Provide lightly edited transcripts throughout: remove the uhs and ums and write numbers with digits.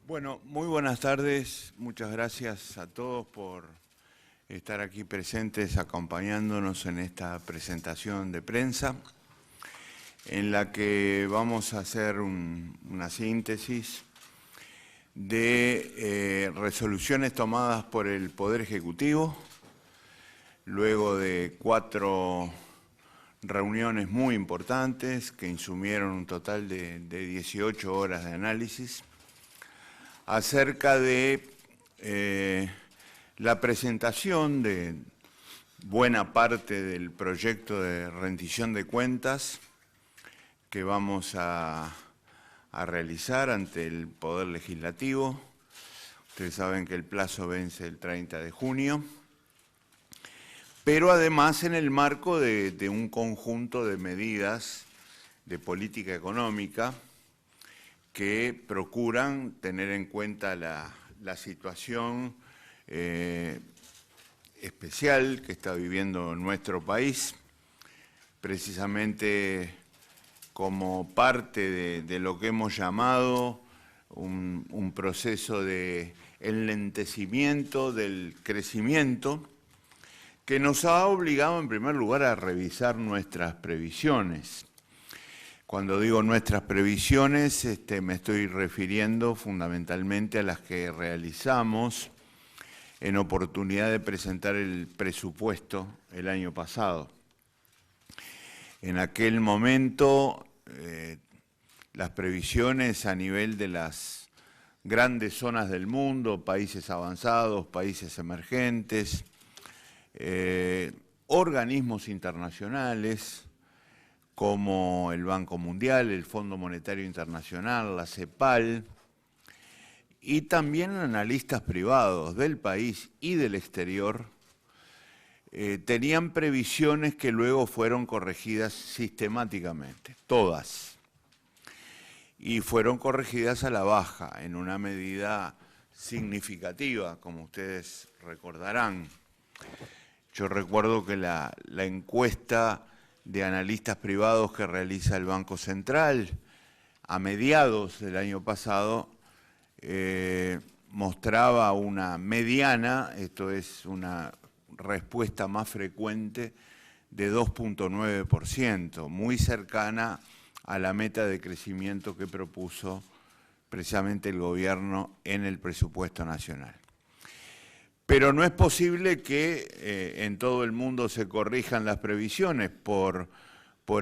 Bueno, muy buenas tardes. Muchas gracias a todos por estar aquí presentes acompañándonos en esta presentación de prensa en la que vamos a hacer una síntesis de resoluciones tomadas por el Poder Ejecutivo luego de 4 reuniones muy importantes que insumieron un total de 18 horas de análisis acerca de la presentación de buena parte del proyecto de rendición de cuentas que vamos a realizar ante el Poder Legislativo. Ustedes saben que el plazo vence el 30 de junio, pero además en el marco de un conjunto de medidas de política económica que procuran tener en cuenta la situación especial que está viviendo nuestro país, precisamente como parte de lo que hemos llamado un proceso de enlentecimiento del crecimiento que nos ha obligado en primer lugar a revisar nuestras previsiones. Cuando digo nuestras previsiones, me estoy refiriendo fundamentalmente a las que realizamos en oportunidad de presentar el presupuesto el año pasado. En aquel momento, las previsiones a nivel de las grandes zonas del mundo, países avanzados, países emergentes, organismos internacionales, como el Banco Mundial, el Fondo Monetario Internacional, la CEPAL, y también analistas privados del país y del exterior, tenían previsiones que luego fueron corregidas sistemáticamente, todas, y fueron corregidas a la baja en una medida significativa, como ustedes recordarán. Yo recuerdo que la encuesta de analistas privados que realiza el Banco Central a mediados del año pasado mostraba una mediana, esto es una respuesta más frecuente, de 2,9%, muy cercana a la meta de crecimiento que propuso precisamente el gobierno en el presupuesto nacional. Pero no es posible que en todo el mundo se corrijan las previsiones por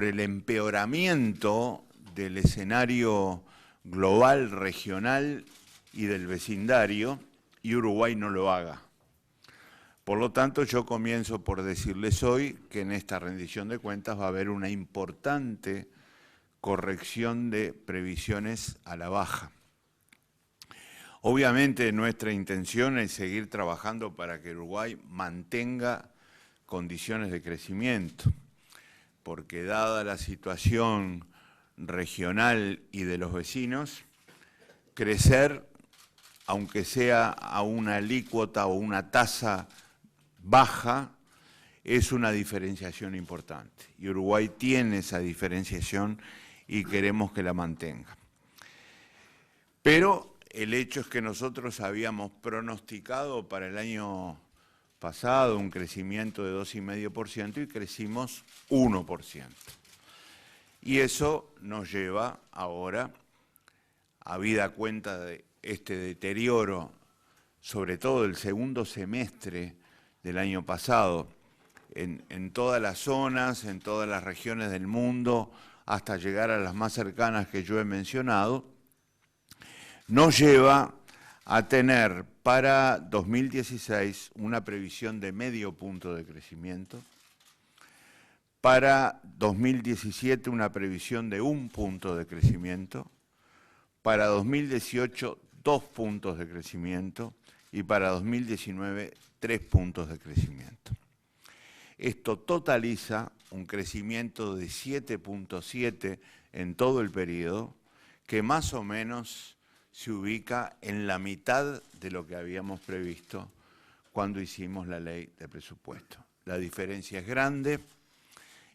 el empeoramiento del escenario global, regional y del vecindario, y Uruguay no lo haga. Por lo tanto, yo comienzo por decirles hoy que en esta rendición de cuentas va a haber una importante corrección de previsiones a la baja. Obviamente nuestra intención es seguir trabajando para que Uruguay mantenga condiciones de crecimiento, porque dada la situación regional y de los vecinos, crecer, aunque sea a una alícuota o una tasa baja, es una diferenciación importante. Y Uruguay tiene esa diferenciación y queremos que la mantenga. Pero el hecho es que nosotros habíamos pronosticado para el año pasado un crecimiento de 2,5% y crecimos 1%. Y eso nos lleva ahora, habida cuenta de este deterioro, sobre todo el segundo semestre del año pasado, en todas las zonas, en todas las regiones del mundo, hasta llegar a las más cercanas que yo he mencionado, nos lleva a tener para 2016 una previsión de 0,5 punto de crecimiento, para 2017 una previsión de 1 punto de crecimiento, para 2018 2 puntos de crecimiento y para 2019 3 puntos de crecimiento. Esto totaliza un crecimiento de 7,7 en todo el periodo, que más o menos se ubica en la mitad de lo que habíamos previsto cuando hicimos la ley de presupuesto. La diferencia es grande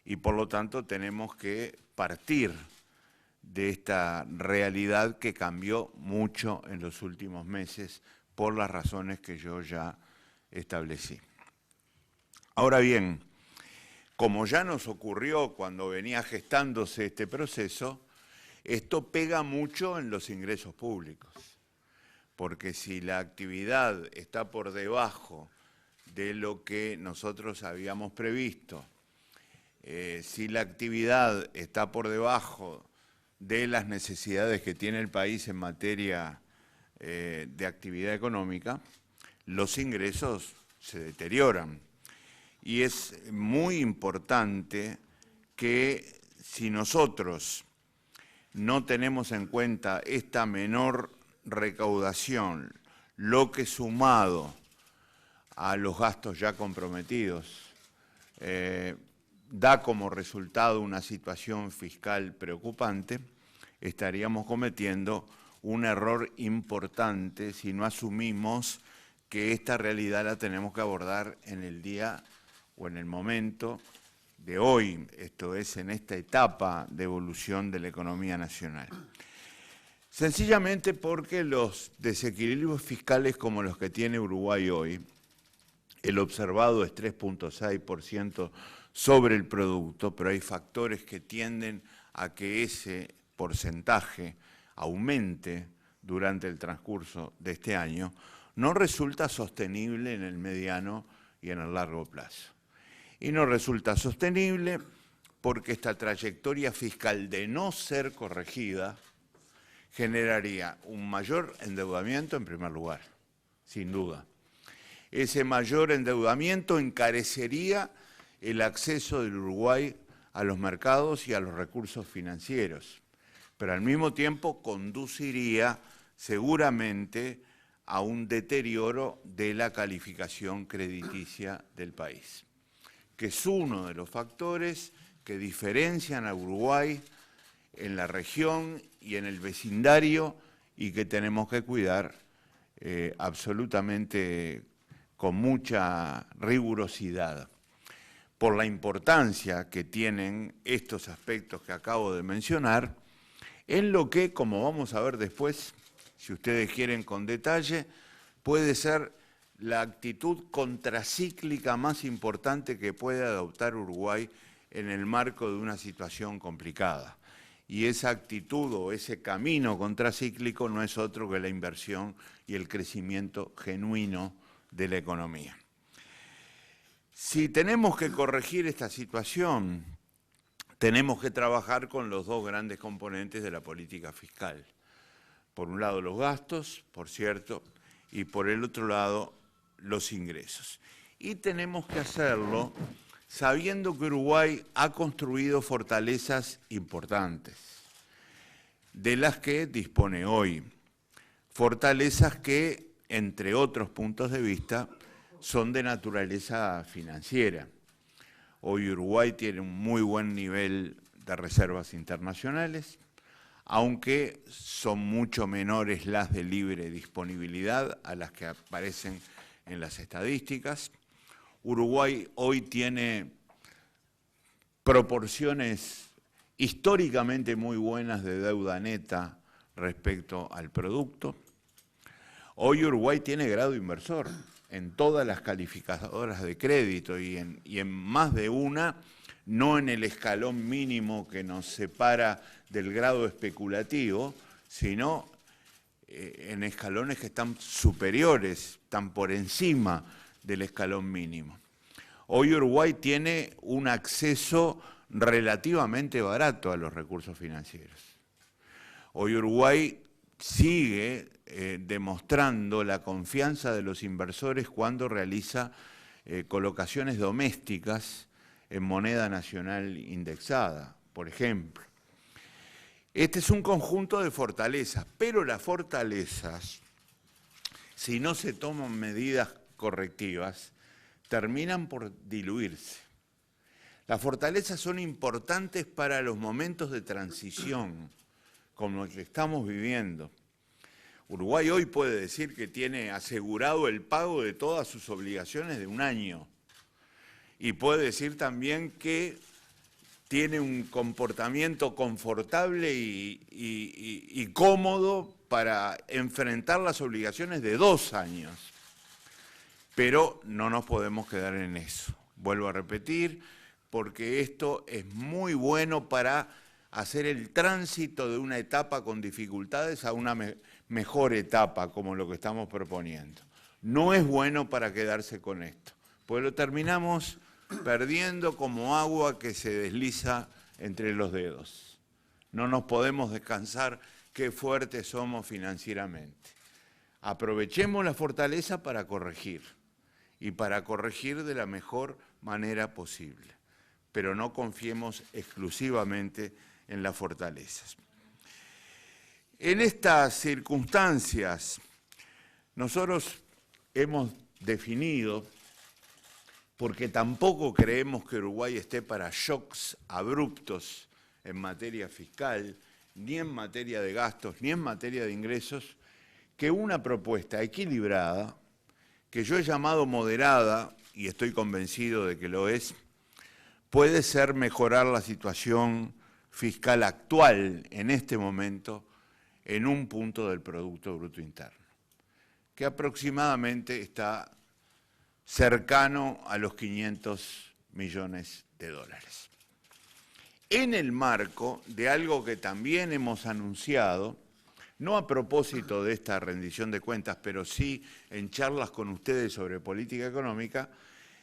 y por lo tanto tenemos que partir de esta realidad que cambió mucho en los últimos meses por las razones que yo ya establecí. Ahora bien, como ya nos ocurrió cuando venía gestándose este proceso, esto pega mucho en los ingresos públicos, porque si la actividad está por debajo de lo que nosotros habíamos previsto, si la actividad está por debajo de las necesidades que tiene el país en materia de actividad económica, los ingresos se deterioran. Y es muy importante que si nosotros no tenemos en cuenta esta menor recaudación, lo que sumado a los gastos ya comprometidos, da como resultado una situación fiscal preocupante, estaríamos cometiendo un error importante si no asumimos que esta realidad la tenemos que abordar en el día o en el momento de hoy, esto es, en esta etapa de evolución de la economía nacional. Sencillamente porque los desequilibrios fiscales como los que tiene Uruguay hoy, el observado es 3.6% sobre el producto, pero hay factores que tienden a que ese porcentaje aumente durante el transcurso de este año, no resulta sostenible en el mediano y en el largo plazo. Y no resulta sostenible porque esta trayectoria fiscal de no ser corregida generaría un mayor endeudamiento en primer lugar, sin duda. Ese mayor endeudamiento encarecería el acceso del Uruguay a los mercados y a los recursos financieros, pero al mismo tiempo conduciría seguramente a un deterioro de la calificación crediticia del país, que es uno de los factores que diferencian a Uruguay en la región y en el vecindario y que tenemos que cuidar absolutamente con mucha rigurosidad, por la importancia que tienen estos aspectos que acabo de mencionar, en lo que, como vamos a ver después, si ustedes quieren con detalle, puede ser la actitud contracíclica más importante que puede adoptar Uruguay en el marco de una situación complicada. Y esa actitud o ese camino contracíclico no es otro que la inversión y el crecimiento genuino de la economía. Si tenemos que corregir esta situación, tenemos que trabajar con los dos grandes componentes de la política fiscal. Por un lado los gastos, por cierto, y por el otro lado los ingresos. Y tenemos que hacerlo sabiendo que Uruguay ha construido fortalezas importantes, de las que dispone hoy. Fortalezas que, entre otros puntos de vista, son de naturaleza financiera. Hoy Uruguay tiene un muy buen nivel de reservas internacionales, aunque son mucho menores las de libre disponibilidad a las que aparecen en las estadísticas. Uruguay hoy tiene proporciones históricamente muy buenas de deuda neta respecto al producto. Hoy Uruguay tiene grado inversor en todas las calificadoras de crédito y en más de una, no en el escalón mínimo que nos separa del grado especulativo, sino en escalones que están superiores, están por encima del escalón mínimo. Hoy Uruguay tiene un acceso relativamente barato a los recursos financieros. Hoy Uruguay sigue demostrando la confianza de los inversores cuando realiza colocaciones domésticas en moneda nacional indexada, por ejemplo. Este es un conjunto de fortalezas, pero las fortalezas, si no se toman medidas correctivas, terminan por diluirse. Las fortalezas son importantes para los momentos de transición, como el que estamos viviendo. Uruguay hoy puede decir que tiene asegurado el pago de todas sus obligaciones de un año. Y puede decir también que tiene un comportamiento confortable y cómodo para enfrentar las obligaciones de 2 años. Pero no nos podemos quedar en eso. Vuelvo a repetir, porque esto es muy bueno para hacer el tránsito de una etapa con dificultades a una mejor etapa, como lo que estamos proponiendo. No es bueno para quedarse con esto, pues lo terminamos perdiendo como agua que se desliza entre los dedos. No nos podemos descansar qué fuertes somos financieramente. Aprovechemos la fortaleza para corregir, y para corregir de la mejor manera posible, pero no confiemos exclusivamente en las fortalezas. En estas circunstancias, nosotros hemos definido, porque tampoco creemos que Uruguay esté para shocks abruptos en materia fiscal, ni en materia de gastos, ni en materia de ingresos, que una propuesta equilibrada, que yo he llamado moderada, y estoy convencido de que lo es, puede ser mejorar la situación fiscal actual en este momento en un punto del Producto Bruto Interno, que aproximadamente está cercano a los 500 millones de dólares. En el marco de algo que también hemos anunciado, no a propósito de esta rendición de cuentas, pero sí en charlas con ustedes sobre política económica,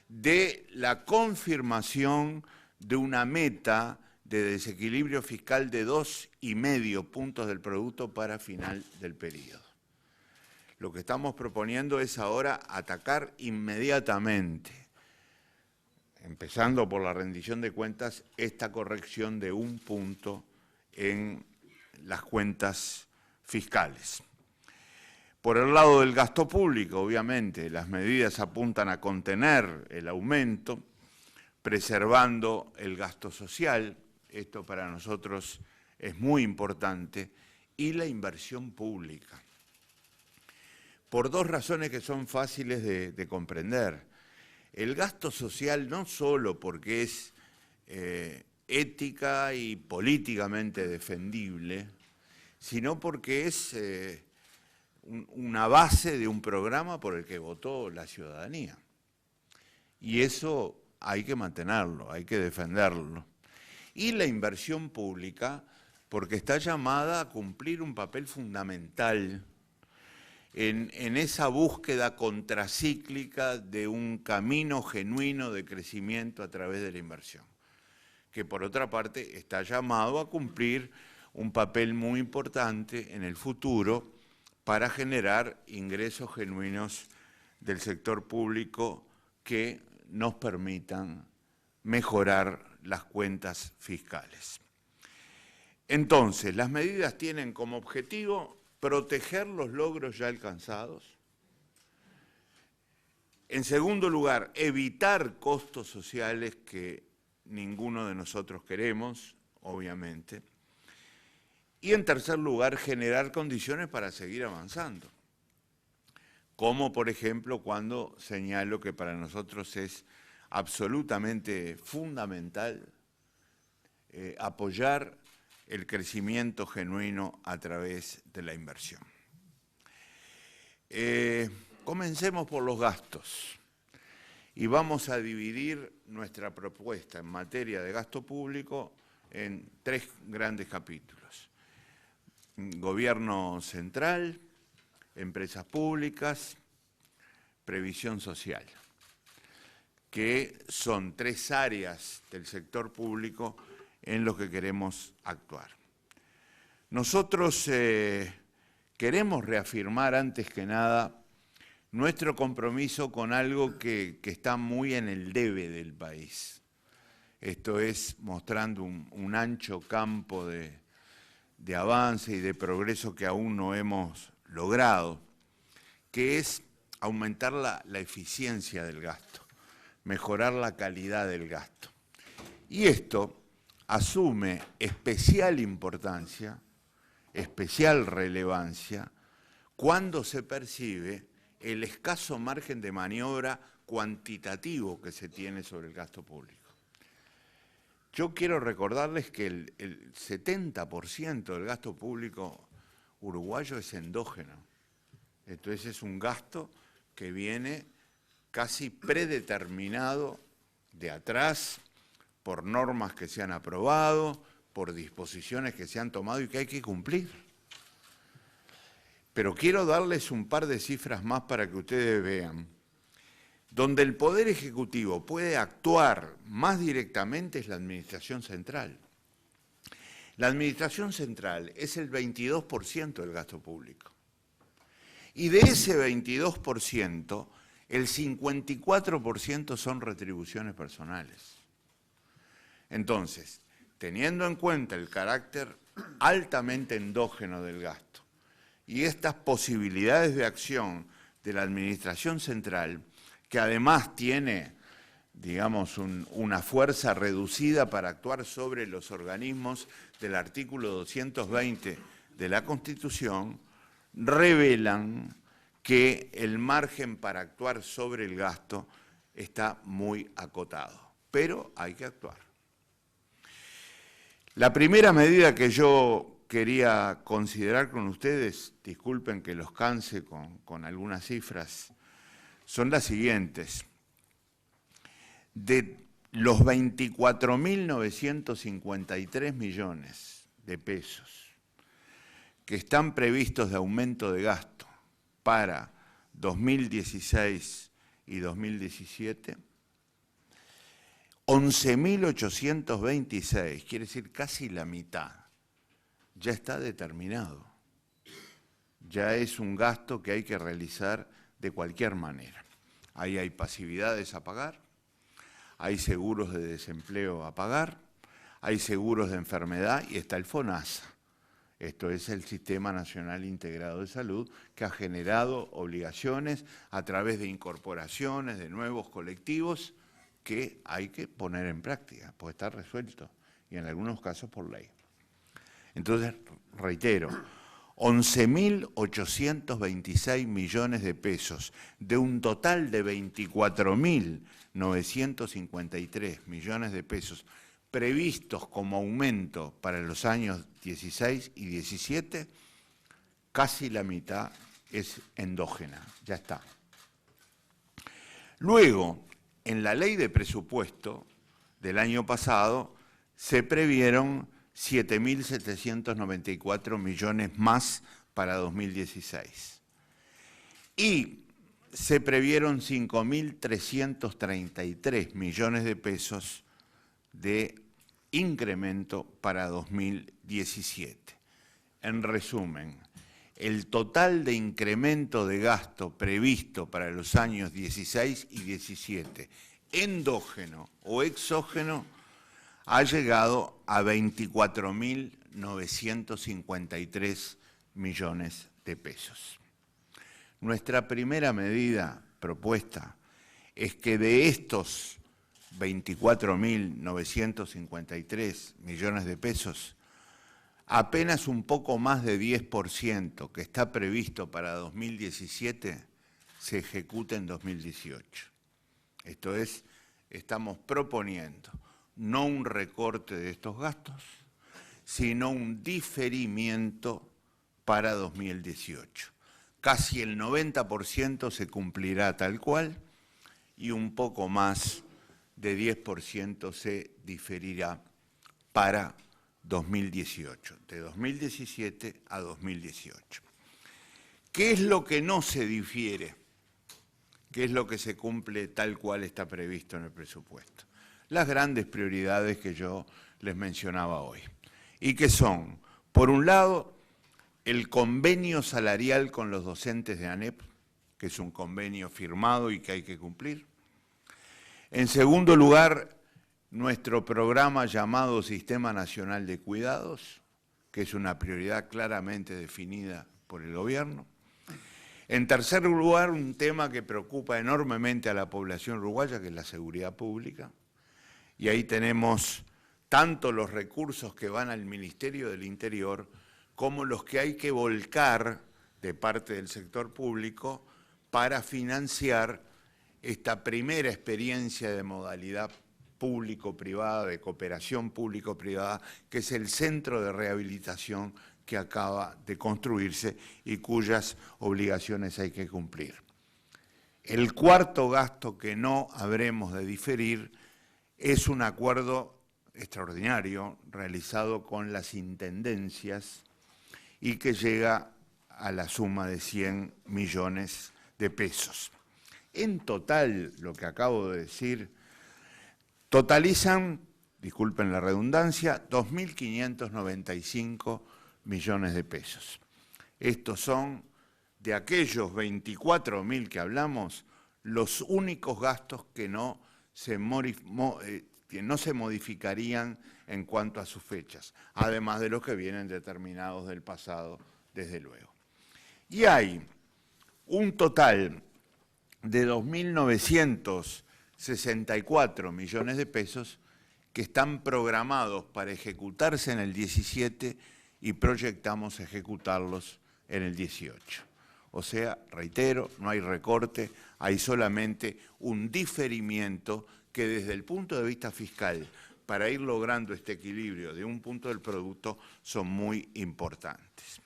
de la confirmación de una meta de desequilibrio fiscal de 2,5 puntos del producto para final del periodo. Lo que estamos proponiendo es ahora atacar inmediatamente, empezando por la rendición de cuentas, esta corrección de 1 punto en las cuentas fiscales. Por el lado del gasto público, obviamente, las medidas apuntan a contener el aumento, preservando el gasto social, esto para nosotros es muy importante, y la inversión pública. Por 2 razones que son fáciles de comprender. El gasto social no solo porque es ética y políticamente defendible, sino porque es una base de un programa por el que votó la ciudadanía. Y eso hay que mantenerlo, hay que defenderlo. Y la inversión pública, porque está llamada a cumplir un papel fundamental en esa búsqueda contracíclica de un camino genuino de crecimiento a través de la inversión, que por otra parte está llamado a cumplir un papel muy importante en el futuro para generar ingresos genuinos del sector público que nos permitan mejorar las cuentas fiscales. Entonces, las medidas tienen como objetivo proteger los logros ya alcanzados. En segundo lugar, evitar costos sociales que ninguno de nosotros queremos, obviamente. Y en tercer lugar, generar condiciones para seguir avanzando. Como por ejemplo cuando señalo que para nosotros es absolutamente fundamental apoyar el crecimiento genuino a través de la inversión. Comencemos por los gastos y vamos a dividir nuestra propuesta en materia de gasto público en 3 grandes capítulos. Gobierno central, empresas públicas, previsión social, que son 3 áreas del sector público en los que queremos actuar. Nosotros queremos reafirmar antes que nada nuestro compromiso con algo que está muy en el debe del país. Esto es mostrando un ancho campo de avance y de progreso que aún no hemos logrado, que es aumentar la eficiencia del gasto, mejorar la calidad del gasto. Y esto asume especial importancia, especial relevancia, cuando se percibe el escaso margen de maniobra cuantitativo que se tiene sobre el gasto público. Yo quiero recordarles que el 70% del gasto público uruguayo es endógeno. Entonces es un gasto que viene casi predeterminado de atrás por normas que se han aprobado, por disposiciones que se han tomado y que hay que cumplir. Pero quiero darles un par de cifras más para que ustedes vean. Donde el Poder Ejecutivo puede actuar más directamente es la Administración Central. La Administración Central es el 22% del gasto público. Y de ese 22%, el 54% son retribuciones personales. Entonces, teniendo en cuenta el carácter altamente endógeno del gasto y estas posibilidades de acción de la Administración Central, que además tiene, digamos, una fuerza reducida para actuar sobre los organismos del artículo 220 de la Constitución, revelan que el margen para actuar sobre el gasto está muy acotado, pero hay que actuar. La primera medida que yo quería considerar con ustedes, disculpen que los canse con algunas cifras, son las siguientes. De los 24.953 millones de pesos que están previstos de aumento de gasto para 2016 y 2017, 11.826, quiere decir casi la mitad, ya está determinado. Ya es un gasto que hay que realizar de cualquier manera. Ahí hay pasividades a pagar, hay seguros de desempleo a pagar, hay seguros de enfermedad y está el FONASA. Esto es el Sistema Nacional Integrado de Salud, que ha generado obligaciones a través de incorporaciones, de nuevos colectivos, que hay que poner en práctica, puede estar resuelto, y en algunos casos por ley. Entonces, reitero, 11.826 millones de pesos de un total de 24.953 millones de pesos previstos como aumento para los años 16 y 17, casi la mitad es endógena, ya está. Luego, en la ley de presupuesto del año pasado se previeron 7.794 millones más para 2016. Y se previeron 5.333 millones de pesos de incremento para 2017. En resumen, el total de incremento de gasto previsto para los años 16 y 17, endógeno o exógeno, ha llegado a 24.953 millones de pesos. Nuestra primera medida propuesta es que de estos 24.953 millones de pesos, apenas un poco más de 10% que está previsto para 2017 se ejecute en 2018. Esto es, estamos proponiendo no un recorte de estos gastos, sino un diferimiento para 2018. Casi el 90% se cumplirá tal cual y un poco más de 10% se diferirá para 2018, de 2017 a 2018. ¿Qué es lo que no se difiere? ¿Qué es lo que se cumple tal cual está previsto en el presupuesto? Las grandes prioridades que yo les mencionaba hoy, y que son, por un lado, el convenio salarial con los docentes de ANEP, que es un convenio firmado y que hay que cumplir. En segundo lugar, nuestro programa llamado Sistema Nacional de Cuidados, que es una prioridad claramente definida por el gobierno. En tercer lugar, un tema que preocupa enormemente a la población uruguaya, que es la seguridad pública. Y ahí tenemos tanto los recursos que van al Ministerio del Interior como los que hay que volcar de parte del sector público para financiar esta primera experiencia de modalidad público-privada, de cooperación público-privada, que es el centro de rehabilitación que acaba de construirse y cuyas obligaciones hay que cumplir. El cuarto gasto que no habremos de diferir es un acuerdo extraordinario realizado con las intendencias y que llega a la suma de 100 millones de pesos. En total, lo que acabo de decir, totalizan, disculpen la redundancia, 2.595 millones de pesos. Estos son, de aquellos 24.000 que hablamos, los únicos gastos que no se modificarían en cuanto a sus fechas, además de los que vienen determinados del pasado, desde luego. Y hay un total de 2.964 millones de pesos que están programados para ejecutarse en el 17 y proyectamos ejecutarlos en el 18. O sea, reitero, no hay recorte, hay solamente un diferimiento que desde el punto de vista fiscal, para ir logrando este equilibrio de un punto del producto, son muy importantes.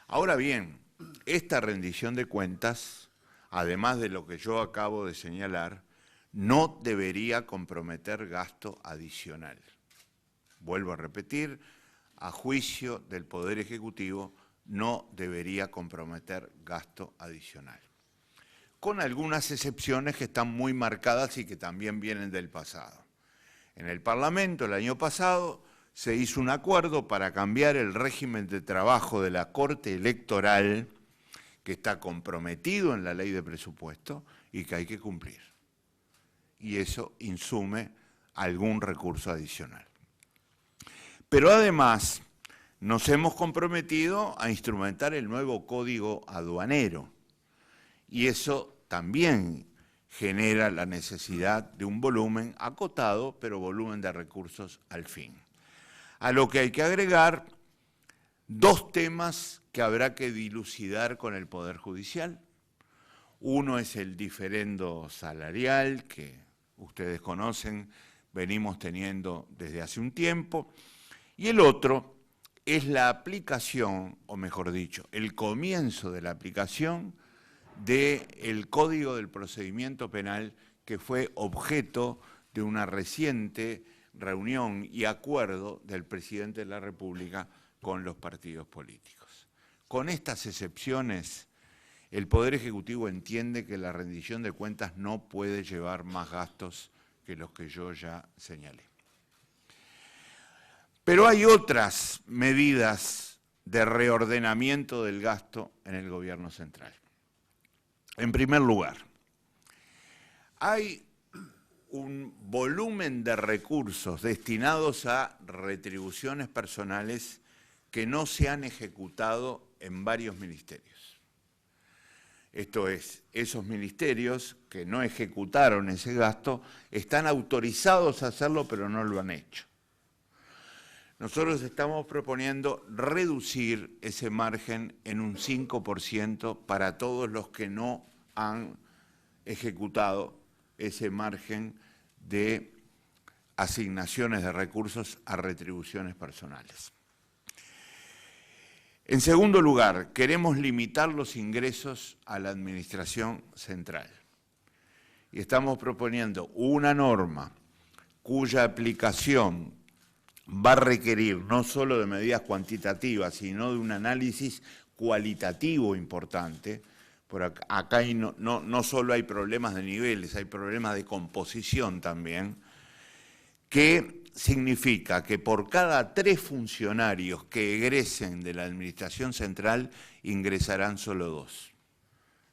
Ahora bien, esta rendición de cuentas, además de lo que yo acabo de señalar, no debería comprometer gasto adicional. Vuelvo a repetir, a juicio del Poder Ejecutivo, no debería comprometer gasto adicional. Con algunas excepciones que están muy marcadas y que también vienen del pasado. En el Parlamento el año pasado se hizo un acuerdo para cambiar el régimen de trabajo de la Corte Electoral, que está comprometido en la ley de presupuesto y que hay que cumplir. Y eso insume algún recurso adicional. Pero además nos hemos comprometido a instrumentar el nuevo Código Aduanero y eso también genera la necesidad de un volumen acotado, pero volumen de recursos al fin. A lo que hay que agregar dos temas que habrá que dilucidar con el Poder Judicial. Uno es el diferendo salarial, que ustedes conocen, venimos teniendo desde hace un tiempo, y el otro es la aplicación, o mejor dicho, el comienzo de la aplicación del Código del Procedimiento Penal, que fue objeto de una reciente reunión y acuerdo del presidente de la República con los partidos políticos. Con estas excepciones, el Poder Ejecutivo entiende que la rendición de cuentas no puede llevar más gastos que los que yo ya señalé. Pero hay otras medidas de reordenamiento del gasto en el gobierno central. En primer lugar, hay un volumen de recursos destinados a retribuciones personales que no se han ejecutado en varios ministerios. Esto es, esos ministerios que no ejecutaron ese gasto están autorizados a hacerlo, pero no lo han hecho. Nosotros estamos proponiendo reducir ese margen en un 5% para todos los que no han ejecutado ese margen de asignaciones de recursos a retribuciones personales. En segundo lugar, queremos limitar los ingresos a la administración central. Y estamos proponiendo una norma cuya aplicación va a requerir no solo de medidas cuantitativas, sino de un análisis cualitativo importante. Por acá no solo hay problemas de niveles, hay problemas de composición también, que significa que por cada 3 funcionarios que egresen de la administración central, ingresarán solo 2.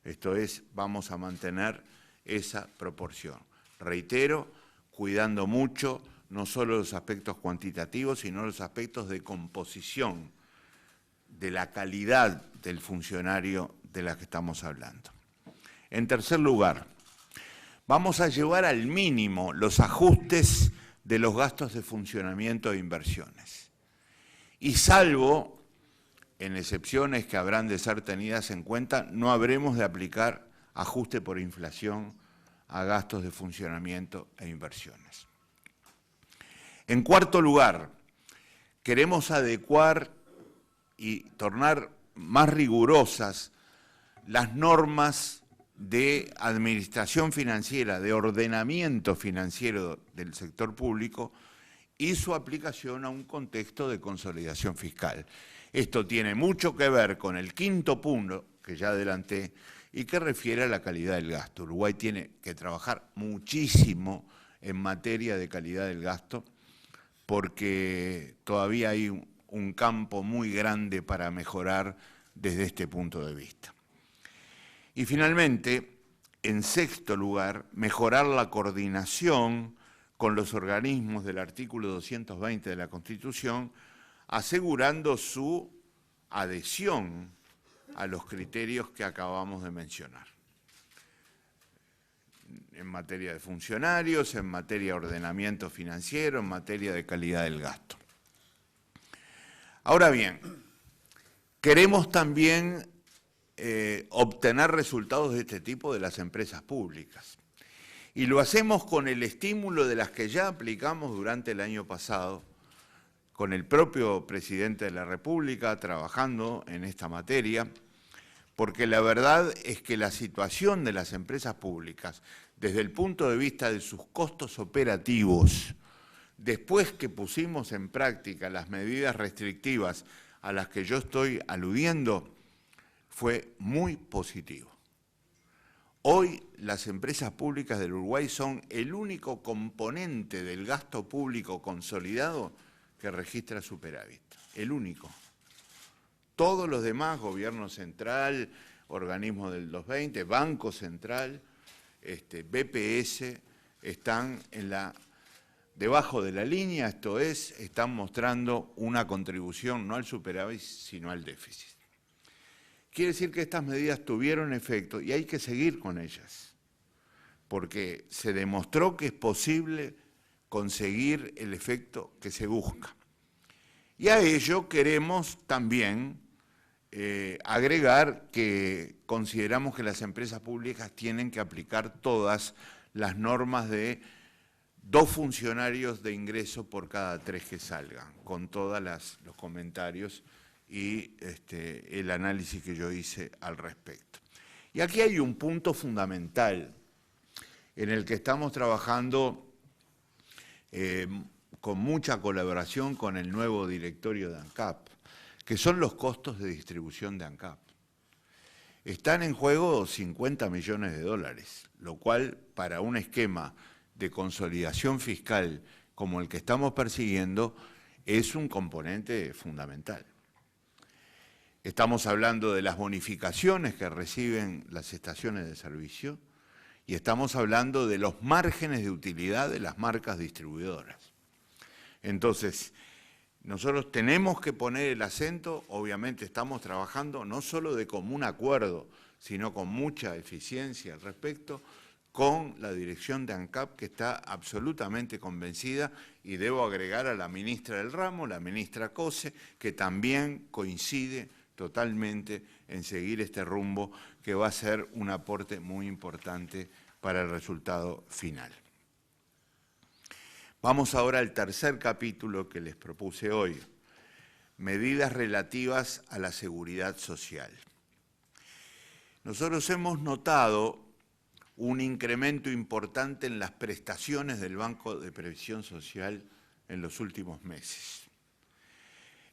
Esto es, vamos a mantener esa proporción. Reitero, cuidando mucho no solo los aspectos cuantitativos, sino los aspectos de composición, de la calidad del funcionario de la que estamos hablando. En tercer lugar, vamos a llevar al mínimo los ajustes de los gastos de funcionamiento e inversiones. Y salvo en excepciones que habrán de ser tenidas en cuenta, no habremos de aplicar ajuste por inflación a gastos de funcionamiento e inversiones. En cuarto lugar, queremos adecuar y tornar más rigurosas las normas de administración financiera, de ordenamiento financiero del sector público y su aplicación a un contexto de consolidación fiscal. Esto tiene mucho que ver con el quinto punto que ya adelanté y que refiere a la calidad del gasto. Uruguay tiene que trabajar muchísimo en materia de calidad del gasto porque todavía hay un campo muy grande para mejorar desde este punto de vista. Y finalmente, en sexto lugar, mejorar la coordinación con los organismos del artículo 220 de la Constitución, asegurando su adhesión a los criterios que acabamos de mencionar. En materia de funcionarios, en materia de ordenamiento financiero, en materia de calidad del gasto. Ahora bien, queremos también obtener resultados de este tipo de las empresas públicas. Y lo hacemos con el estímulo de las que ya aplicamos durante el año pasado, con el propio presidente de la República trabajando en esta materia, porque la verdad es que la situación de las empresas públicas, desde el punto de vista de sus costos operativos, después que pusimos en práctica las medidas restrictivas a las que yo estoy aludiendo, fue muy positivo. Hoy las empresas públicas del Uruguay son el único componente del gasto público consolidado que registra superávit, el único. Todos los demás, Gobierno Central, organismos del 220, Banco Central, BPS, están debajo de la línea, esto es, están mostrando una contribución no al superávit, sino al déficit. Quiere decir que estas medidas tuvieron efecto y hay que seguir con ellas, porque se demostró que es posible conseguir el efecto que se busca. Y a ello queremos también agregar que consideramos que las empresas públicas tienen que aplicar todas las normas de 2 funcionarios de ingreso por cada 3 que salgan, con todos los comentarios y el análisis que yo hice al respecto. Y aquí hay un punto fundamental en el que estamos trabajando con mucha colaboración con el nuevo directorio de ANCAP, que son los costos de distribución de ANCAP. Están en juego 50 millones de dólares, lo cual para un esquema de consolidación fiscal como el que estamos persiguiendo es un componente fundamental. Estamos hablando de las bonificaciones que reciben las estaciones de servicio y estamos hablando de los márgenes de utilidad de las marcas distribuidoras. Entonces, nosotros tenemos que poner el acento, obviamente estamos trabajando no solo de común acuerdo, sino con mucha eficiencia al respecto, con la dirección de ANCAP, que está absolutamente convencida, y debo agregar a la ministra del ramo, la ministra Cose, que también coincide totalmente en seguir este rumbo, que va a ser un aporte muy importante para el resultado final. Vamos ahora al tercer capítulo que les propuse hoy, medidas relativas a la seguridad social. Nosotros hemos notado un incremento importante en las prestaciones del Banco de Previsión Social en los últimos meses.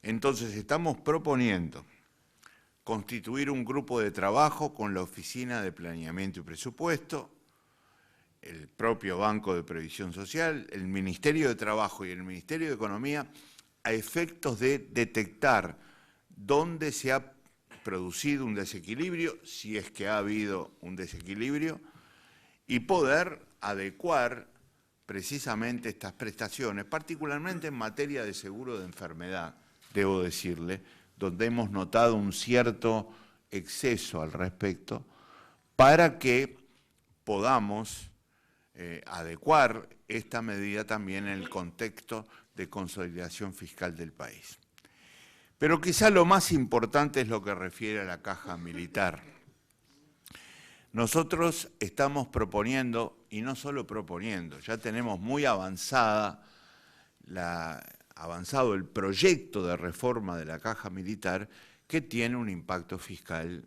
Entonces estamos proponiendo constituir un grupo de trabajo con la Oficina de Planeamiento y Presupuesto, el propio Banco de Previsión Social, el Ministerio de Trabajo y el Ministerio de Economía, a efectos de detectar dónde se ha producido un desequilibrio, si es que ha habido un desequilibrio, y poder adecuar precisamente estas prestaciones, particularmente en materia de seguro de enfermedad, debo decirle, donde hemos notado un cierto exceso al respecto, para que podamos adecuar esta medida también en el contexto de consolidación fiscal del país. Pero quizá lo más importante es lo que refiere a la caja militar. Nosotros estamos proponiendo, y no solo proponiendo, ya tenemos muy avanzada avanzado el proyecto de reforma de la caja militar, que tiene un impacto fiscal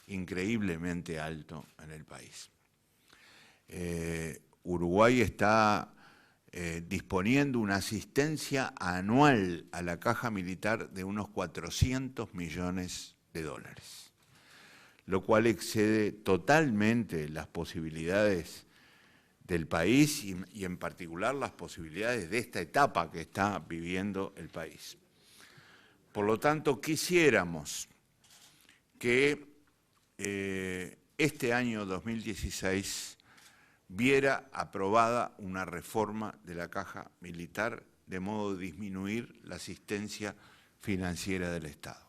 increíblemente alto en el país. Uruguay está disponiendo una asistencia anual a la caja militar de unos 400 millones de dólares, lo cual excede totalmente las posibilidades del país y en particular las posibilidades de esta etapa que está viviendo el país. Por lo tanto, quisiéramos que este año 2016 viera aprobada una reforma de la caja militar de modo de disminuir la asistencia financiera del Estado.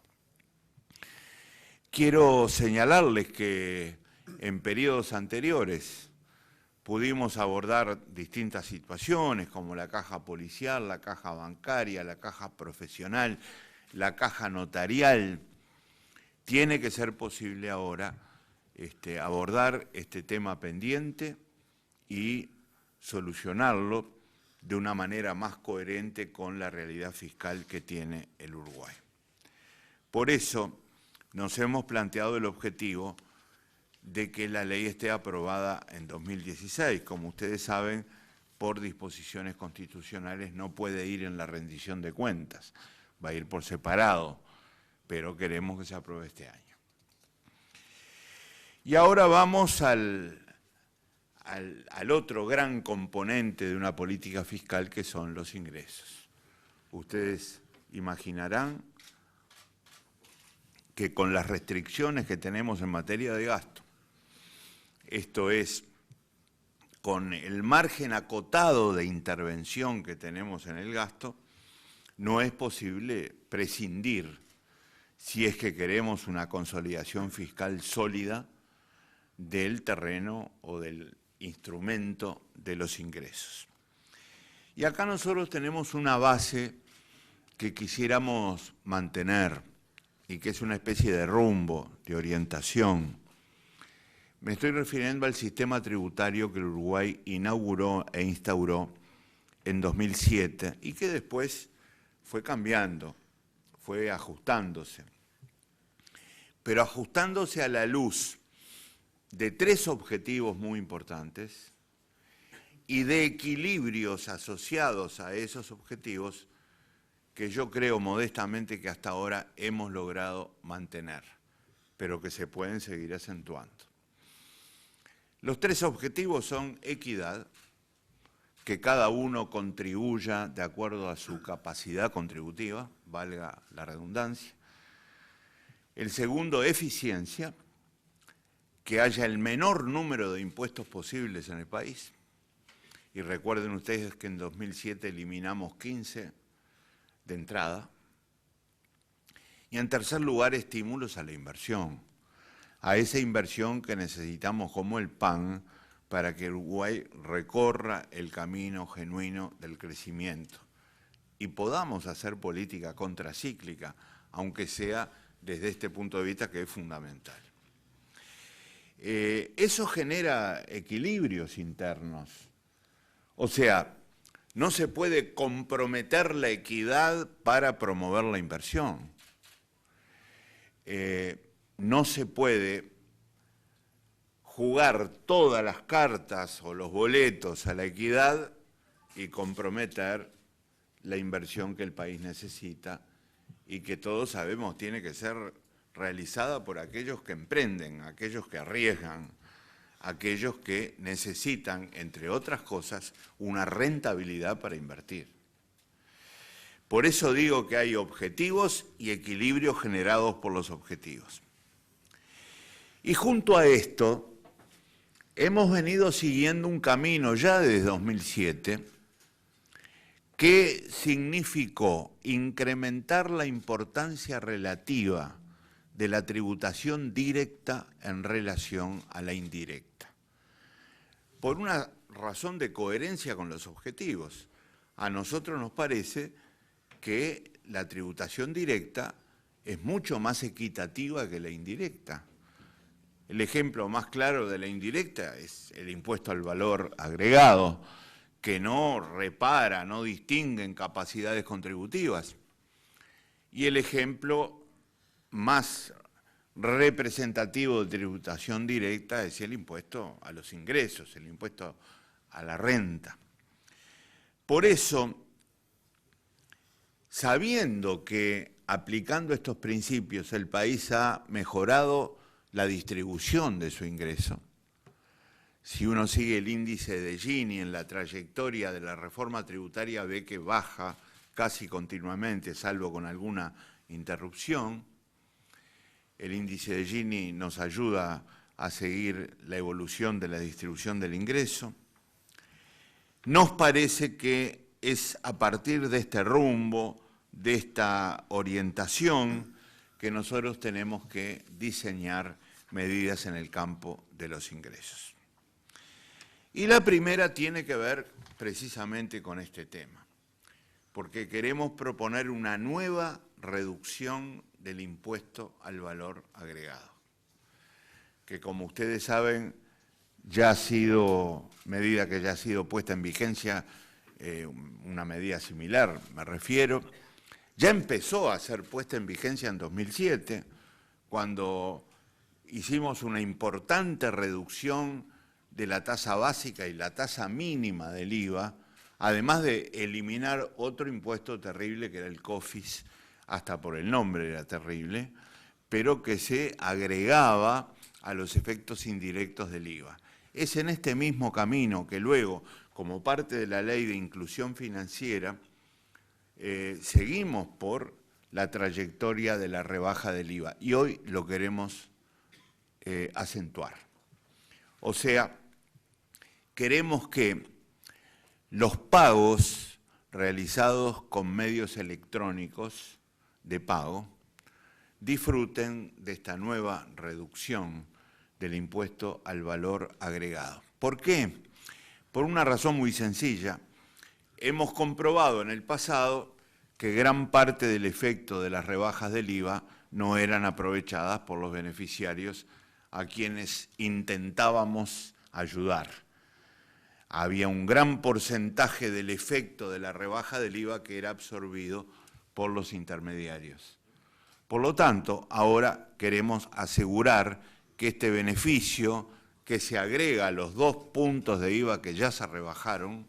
Quiero señalarles que en periodos anteriores pudimos abordar distintas situaciones como la caja policial, la caja bancaria, la caja profesional, la caja notarial. Tiene que ser posible ahora abordar este tema pendiente y solucionarlo de una manera más coherente con la realidad fiscal que tiene el Uruguay. Por eso nos hemos planteado el objetivo de que la ley esté aprobada en 2016. Como ustedes saben, por disposiciones constitucionales no puede ir en la rendición de cuentas, va a ir por separado, pero queremos que se apruebe este año. Y ahora vamos al otro gran componente de una política fiscal, que son los ingresos. Ustedes imaginarán que con las restricciones que tenemos en materia de gasto, esto es, con el margen acotado de intervención que tenemos en el gasto, no es posible prescindir, si es que queremos una consolidación fiscal sólida, del terreno o del instrumento de los ingresos. Y acá nosotros tenemos una base que quisiéramos mantener y que es una especie de rumbo, de orientación. Me estoy refiriendo al sistema tributario que el Uruguay inauguró e instauró en 2007 y que después fue cambiando, fue ajustándose. Pero ajustándose a la luz de tres objetivos muy importantes y de equilibrios asociados a esos objetivos que yo creo modestamente que hasta ahora hemos logrado mantener, pero que se pueden seguir acentuando. Los tres objetivos son equidad, que cada uno contribuya de acuerdo a su capacidad contributiva, valga la redundancia. El segundo, eficiencia, que haya el menor número de impuestos posibles en el país. Y recuerden ustedes que en 2007 eliminamos 15 de entrada. Y en tercer lugar, estímulos a la inversión, a esa inversión que necesitamos como el pan para que Uruguay recorra el camino genuino del crecimiento y podamos hacer política contracíclica, aunque sea desde este punto de vista que es fundamental. Eso genera equilibrios internos. O sea, no se puede comprometer la equidad para promover la inversión. No se puede jugar todas las cartas o los boletos a la equidad y comprometer la inversión que el país necesita y que todos sabemos tiene que ser realizada por aquellos que emprenden, aquellos que arriesgan, aquellos que necesitan, entre otras cosas, una rentabilidad para invertir. Por eso digo que hay objetivos y equilibrios generados por los objetivos. Y junto a esto, hemos venido siguiendo un camino ya desde 2007 que significó incrementar la importancia relativa de la tributación directa en relación a la indirecta, por una razón de coherencia con los objetivos. A nosotros nos parece que la tributación directa es mucho más equitativa que la indirecta. El ejemplo más claro de la indirecta es el impuesto al valor agregado, que no repara, no distingue en capacidades contributivas. Y el ejemplo más representativo de tributación directa es el impuesto a los ingresos, el impuesto a la renta. Por eso, sabiendo que aplicando estos principios el país ha mejorado la distribución de su ingreso, si uno sigue el índice de Gini en la trayectoria de la reforma tributaria ve que baja casi continuamente, salvo con alguna interrupción. El índice de Gini nos ayuda a seguir la evolución de la distribución del ingreso. Nos parece que es a partir de este rumbo, de esta orientación, que nosotros tenemos que diseñar medidas en el campo de los ingresos. Y la primera tiene que ver precisamente con este tema, porque queremos proponer una nueva reducción del impuesto al valor agregado, que como ustedes saben ya ha sido medida que ya ha sido puesta en vigencia, una medida similar me refiero, ya empezó a ser puesta en vigencia en 2007, cuando hicimos una importante reducción de la tasa básica y la tasa mínima del IVA, además de eliminar otro impuesto terrible que era el COFIS, hasta por el nombre era terrible, pero que se agregaba a los efectos indirectos del IVA. Es en este mismo camino que luego, como parte de la Ley de Inclusión Financiera, seguimos por la trayectoria de la rebaja del IVA y hoy lo queremos acentuar. O sea, queremos que los pagos realizados con medios electrónicos de pago disfruten de esta nueva reducción del impuesto al valor agregado. ¿Por qué? Por una razón muy sencilla. Hemos comprobado en el pasado que gran parte del efecto de las rebajas del IVA no eran aprovechadas por los beneficiarios a quienes intentábamos ayudar. Había un gran porcentaje del efecto de la rebaja del IVA que era absorbido por los intermediarios. Por lo tanto, ahora queremos asegurar que este beneficio que se agrega a los 2 puntos de IVA que ya se rebajaron,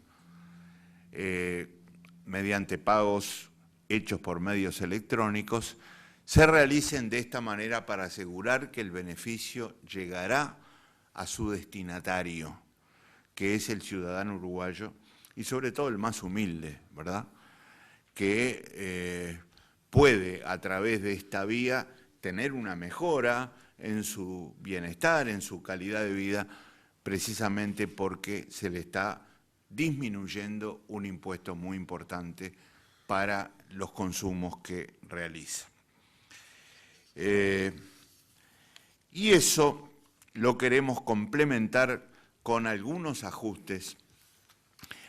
mediante pagos hechos por medios electrónicos, se realicen de esta manera para asegurar que el beneficio llegará a su destinatario, que es el ciudadano uruguayo y sobre todo el más humilde, ¿verdad?, que puede a través de esta vía tener una mejora en su bienestar, en su calidad de vida, precisamente porque se le está disminuyendo un impuesto muy importante para los consumos que realiza. Y eso lo queremos complementar con algunos ajustes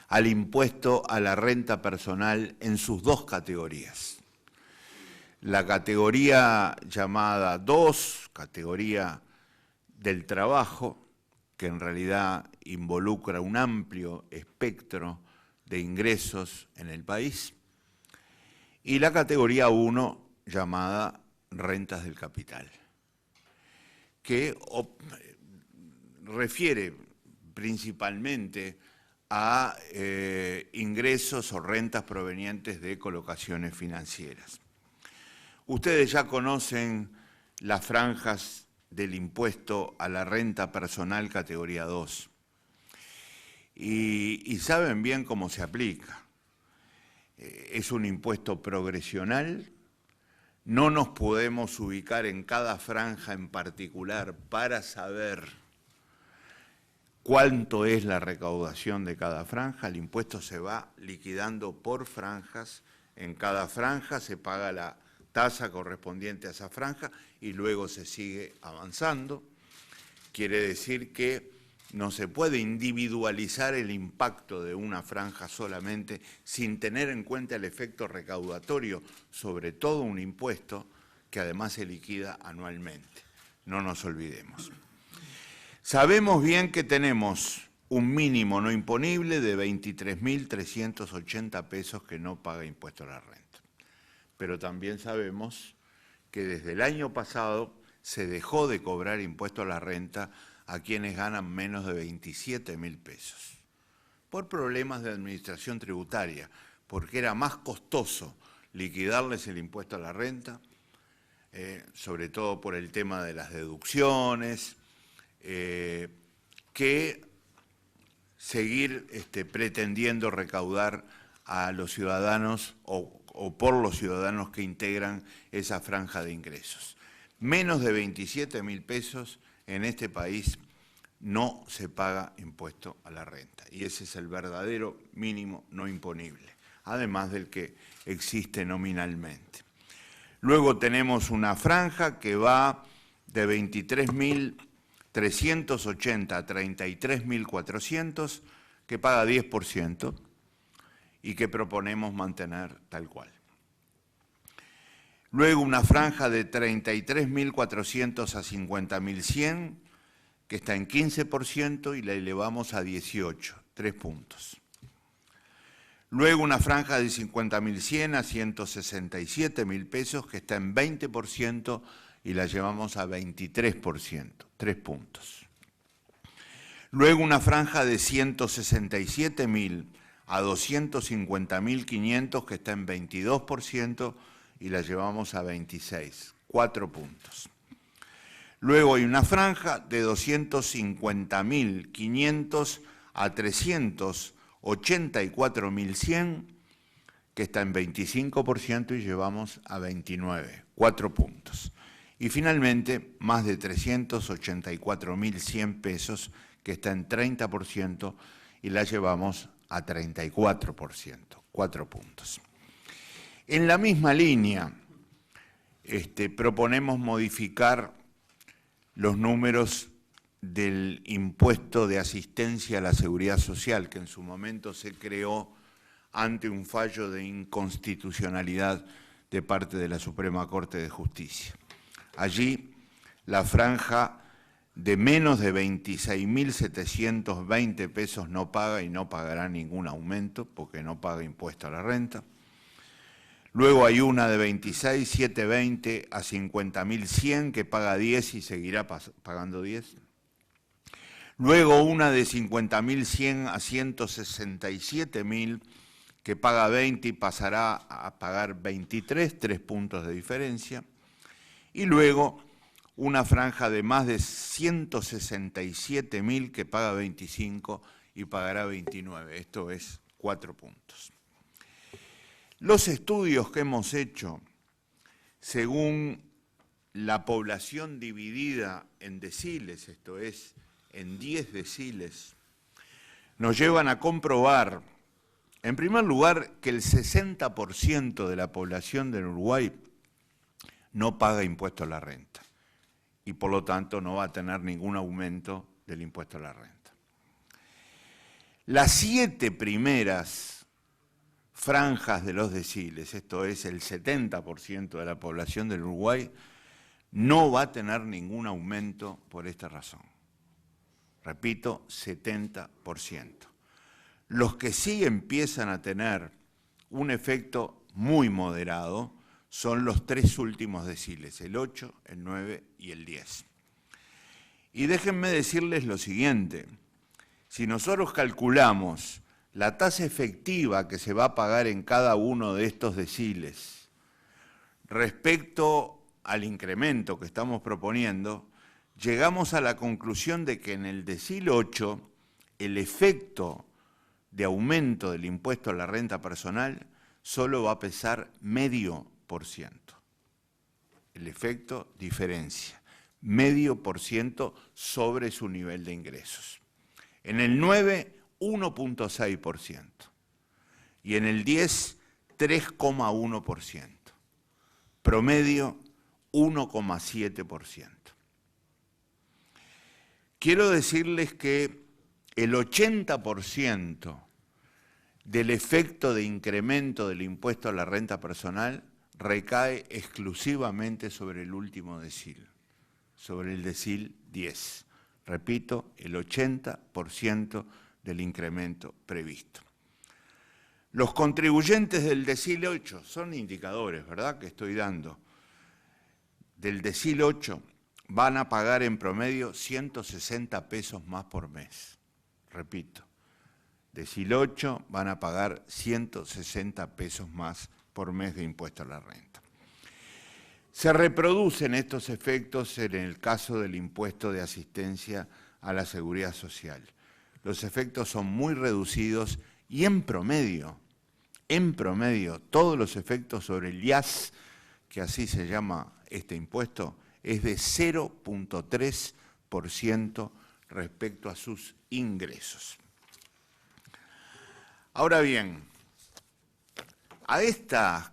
al impuesto a la renta personal en sus 2 categorías. La categoría llamada 2, categoría del trabajo, que en realidad involucra un amplio espectro de ingresos en el país, y la categoría 1, llamada rentas del capital, que refiere principalmente a ingresos o rentas provenientes de colocaciones financieras. Ustedes ya conocen las franjas del impuesto a la renta personal categoría 2 y saben bien cómo se aplica. Es un impuesto progresional, no nos podemos ubicar en cada franja en particular para saber cuánto es la recaudación de cada franja. El impuesto se va liquidando por franjas, en cada franja se paga la tasa correspondiente a esa franja y luego se sigue avanzando. Quiere decir que no se puede individualizar el impacto de una franja solamente sin tener en cuenta el efecto recaudatorio sobre todo un impuesto que además se liquida anualmente. No nos olvidemos. Sabemos bien que tenemos un mínimo no imponible de 23.380 pesos que no paga impuesto a la renta. Pero también sabemos que desde el año pasado se dejó de cobrar impuesto a la renta a quienes ganan menos de 27.000 pesos, por problemas de administración tributaria, porque era más costoso liquidarles el impuesto a la renta, sobre todo por el tema de las deducciones, que seguir pretendiendo recaudar a los ciudadanos o por los ciudadanos que integran esa franja de ingresos. Menos de 27.000 pesos en este país no se paga impuesto a la renta, y ese es el verdadero mínimo no imponible, además del que existe nominalmente. Luego tenemos una franja que va de 23.380 a 33.400, que paga 10% y que proponemos mantener tal cual. Luego una franja de 33.400 a 50.100, que está en 15% y la elevamos a 18, 3 puntos. Luego una franja de 50.100 a 167.000 pesos, que está en 20% y la llevamos a 23%, 3 puntos. Luego una franja de 167.000 a 250.500, que está en 22% y la llevamos a 26, 4 puntos. Luego hay una franja de 250.500 a 384.100, que está en 25% y llevamos a 29, 4 puntos. Y finalmente, más de 384.100 pesos, que está en 30% y la llevamos a 34%, 4 puntos. En la misma línea, proponemos modificar los números del impuesto de asistencia a la seguridad social, que en su momento se creó ante un fallo de inconstitucionalidad de parte de la Suprema Corte de Justicia. Allí, la franja de menos de 26.720 pesos no paga y no pagará ningún aumento, porque no paga impuesto a la renta. Luego hay una de 26.720 a 50.100 que paga 10 y seguirá pagando 10. Luego una de 50.100 a 167.000 que paga 20 y pasará a pagar 23, 3 puntos de diferencia. Y luego una franja de más de 167.000 que paga 25 y pagará 29. Esto es 4 puntos. Los estudios que hemos hecho, según la población dividida en deciles, esto es, en 10 deciles, nos llevan a comprobar, en primer lugar, que el 60% de la población del Uruguay no paga impuesto a la renta y por lo tanto no va a tener ningún aumento del impuesto a la renta. Las 7 primeras franjas de los deciles, esto es el 70% de la población del Uruguay, no va a tener ningún aumento por esta razón. Repito, 70%. Los que sí empiezan a tener un efecto muy moderado son los 3 últimos deciles, el 8, el 9 y el 10. Y déjenme decirles lo siguiente, si nosotros calculamos la tasa efectiva que se va a pagar en cada uno de estos deciles respecto al incremento que estamos proponiendo, llegamos a la conclusión de que en el decil 8 el efecto de aumento del impuesto a la renta personal solo va a pesar 0,5%. El efecto diferencia, 0,5% sobre su nivel de ingresos. En el 9, 1,6%. Y en el 10, 3,1%. Promedio, 1,7%. Quiero decirles que el 80% del efecto de incremento del impuesto a la renta personal recae exclusivamente sobre el último decil, sobre el decil 10. Repito, el 80% del incremento previsto. Los contribuyentes del decil 8, son indicadores, ¿verdad?, que estoy dando. Del decil 8 van a pagar en promedio 160 pesos más por mes. Repito, decil 8 van a pagar 160 pesos más por mes de impuesto a la renta. Se reproducen estos efectos en el caso del impuesto de asistencia a la seguridad social. Los efectos son muy reducidos y en promedio, todos los efectos sobre el IAS, que así se llama este impuesto, es de 0.3% respecto a sus ingresos. Ahora bien, a estas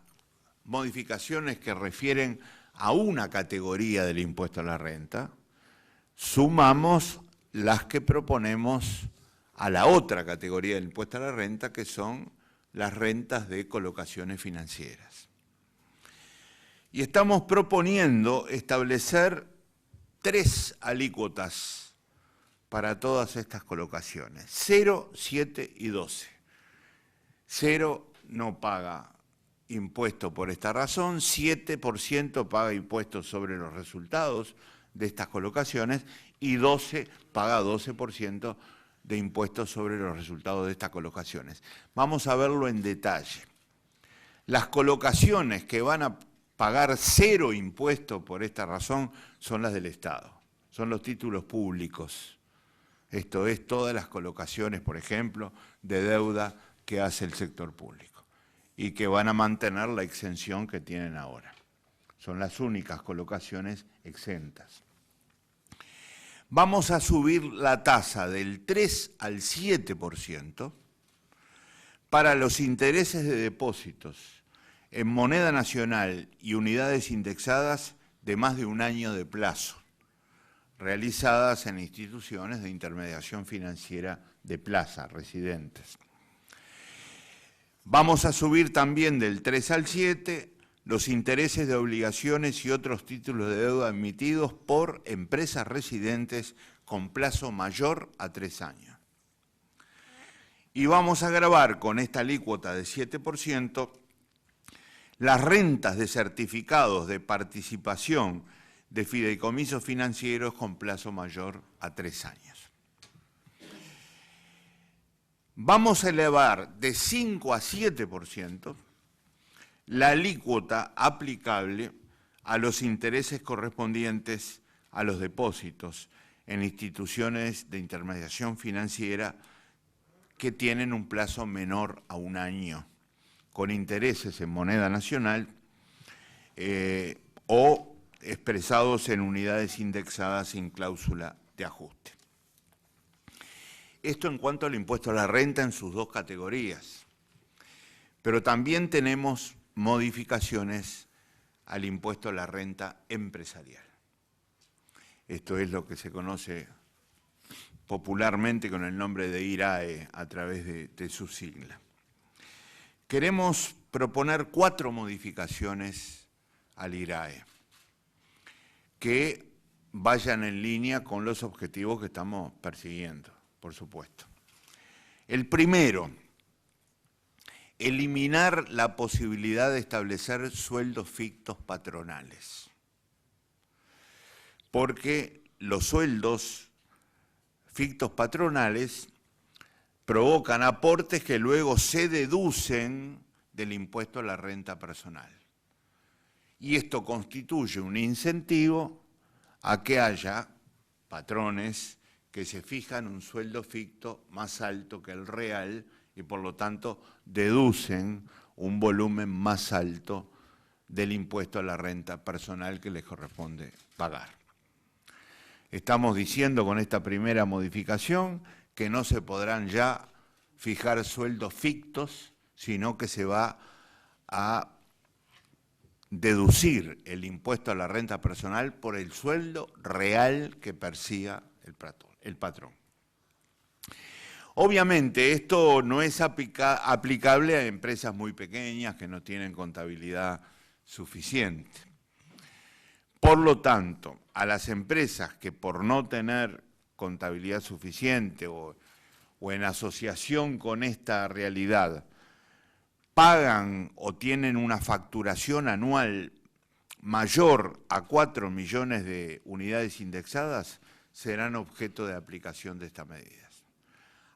modificaciones que refieren a una categoría del impuesto a la renta, sumamos las que proponemos a la otra categoría del impuesto a la renta, que son las rentas de colocaciones financieras. Y estamos proponiendo establecer 3 alícuotas para todas estas colocaciones, 0, 7 y 12. 0 no paga impuesto por esta razón, 7% paga impuestos sobre los resultados de estas colocaciones y 12 paga 12% de impuestos sobre los resultados de estas colocaciones. Vamos a verlo en detalle. Las colocaciones que van a pagar 0 impuesto por esta razón son las del Estado, son los títulos públicos. Esto es todas las colocaciones, por ejemplo, de deuda que hace el sector público y que van a mantener la exención que tienen ahora. Son las únicas colocaciones exentas. Vamos a subir la tasa del 3 al 7% para los intereses de depósitos en moneda nacional y unidades indexadas de más de un año de plazo, realizadas en instituciones de intermediación financiera de plaza, residentes. Vamos a subir también del 3 al 7 los intereses de obligaciones y otros títulos de deuda emitidos por empresas residentes con plazo mayor a 3 años. Y vamos a gravar con esta alícuota de 7% las rentas de certificados de participación de fideicomisos financieros con plazo mayor a 3 años. Vamos a elevar de 5 a 7% la alícuota aplicable a los intereses correspondientes a los depósitos en instituciones de intermediación financiera que tienen un plazo menor a un año, con intereses en moneda nacional o expresados en unidades indexadas sin cláusula de ajuste. Esto en cuanto al impuesto a la renta en sus 2 categorías. Pero también tenemos modificaciones al impuesto a la renta empresarial. Esto es lo que se conoce popularmente con el nombre de IRAE a través de su sigla. Queremos proponer 4 modificaciones al IRAE que vayan en línea con los objetivos que estamos persiguiendo, por supuesto. El primero, eliminar la posibilidad de establecer sueldos fictos patronales, porque los sueldos fictos patronales provocan aportes que luego se deducen del impuesto a la renta personal. Y esto constituye un incentivo a que haya patrones que se fijan un sueldo ficto más alto que el real y por lo tanto deducen un volumen más alto del impuesto a la renta personal que les corresponde pagar. Estamos diciendo con esta primera modificación que no se podrán ya fijar sueldos fictos, sino que se va a deducir el impuesto a la renta personal por el sueldo real que persiga el patrón. Obviamente esto no es aplicable a empresas muy pequeñas que no tienen contabilidad suficiente. Por lo tanto, a las empresas que por no tener contabilidad suficiente o en asociación con esta realidad, pagan o tienen una facturación anual mayor a 4 millones de unidades indexadas, serán objeto de aplicación de estas medidas.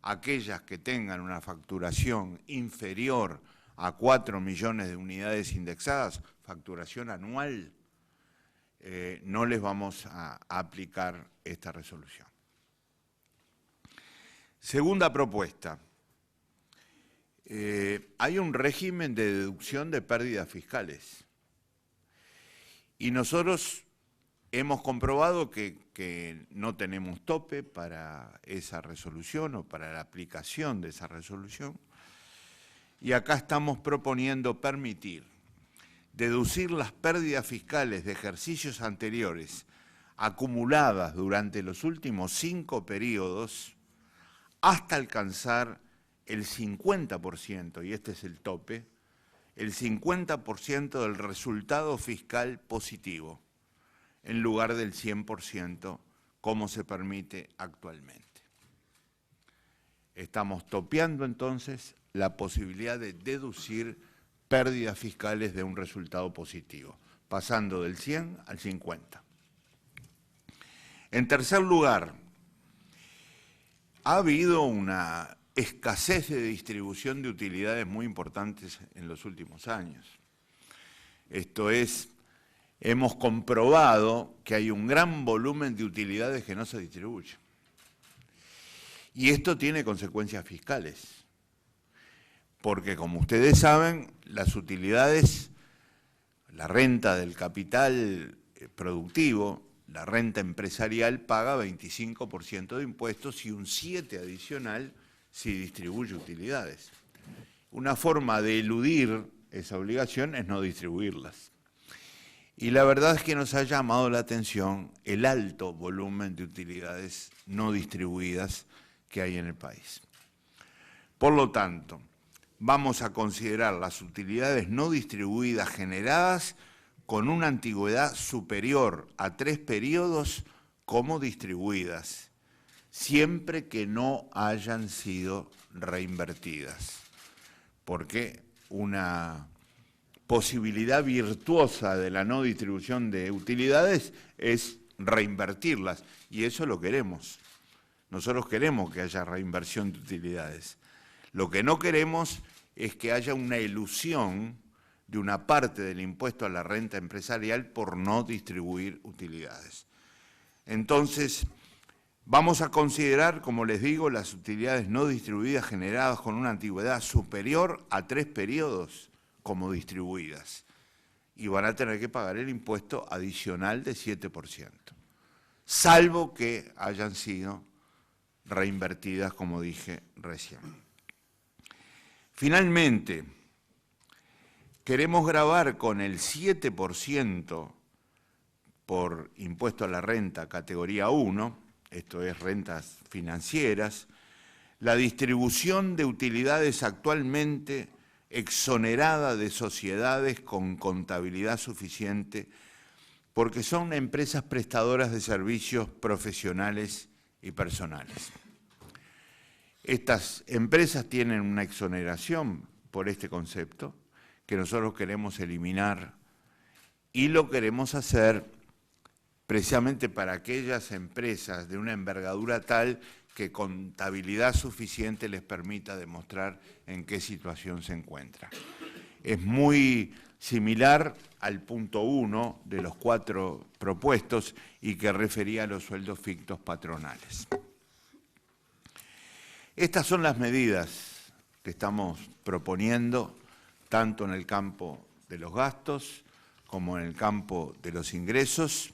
Aquellas que tengan una facturación inferior a 4 millones de unidades indexadas, facturación anual, no les vamos a aplicar esta resolución. Segunda propuesta. Hay un régimen de deducción de pérdidas fiscales. Y nosotros hemos comprobado que no tenemos tope para esa resolución o para la aplicación de esa resolución. Y acá estamos proponiendo permitir deducir las pérdidas fiscales de ejercicios anteriores acumuladas durante los últimos 5 periodos hasta alcanzar el 50%, y este es el tope, el 50% del resultado fiscal positivo, en lugar del 100%, como se permite actualmente. Estamos topeando entonces la posibilidad de deducir pérdidas fiscales de un resultado positivo, pasando del 100 al 50. En tercer lugar, ha habido una escasez de distribución de utilidades muy importantes en los últimos años. Esto es, hemos comprobado que hay un gran volumen de utilidades que no se distribuyen. Y esto tiene consecuencias fiscales, porque como ustedes saben, las utilidades, la renta del capital productivo, la renta empresarial paga 25% de impuestos y un 7% adicional si distribuye utilidades. Una forma de eludir esa obligación es no distribuirlas. Y la verdad es que nos ha llamado la atención el alto volumen de utilidades no distribuidas que hay en el país. Por lo tanto, vamos a considerar las utilidades no distribuidas generadas con una antigüedad superior a 3 periodos como distribuidas, siempre que no hayan sido reinvertidas, porque una posibilidad virtuosa de la no distribución de utilidades es reinvertirlas, y eso lo queremos. Nosotros queremos que haya reinversión de utilidades. Lo que no queremos es que haya una elusión de una parte del impuesto a la renta empresarial por no distribuir utilidades. Entonces, vamos a considerar, como les digo, las utilidades no distribuidas generadas con una antigüedad superior a 3 periodos como distribuidas, y van a tener que pagar el impuesto adicional de 7%, salvo que hayan sido reinvertidas, como dije recién. Finalmente, queremos gravar con el 7% por impuesto a la renta categoría 1, esto es rentas financieras, la distribución de utilidades actualmente exonerada de sociedades con contabilidad suficiente, porque son empresas prestadoras de servicios profesionales y personales. Estas empresas tienen una exoneración por este concepto que nosotros queremos eliminar, y lo queremos hacer precisamente para aquellas empresas de una envergadura tal que contabilidad suficiente les permita demostrar en qué situación se encuentra. Es muy similar al punto 1 de los 4 propuestos y que refería a los sueldos fictos patronales. Estas son las medidas que estamos proponiendo, tanto en el campo de los gastos como en el campo de los ingresos.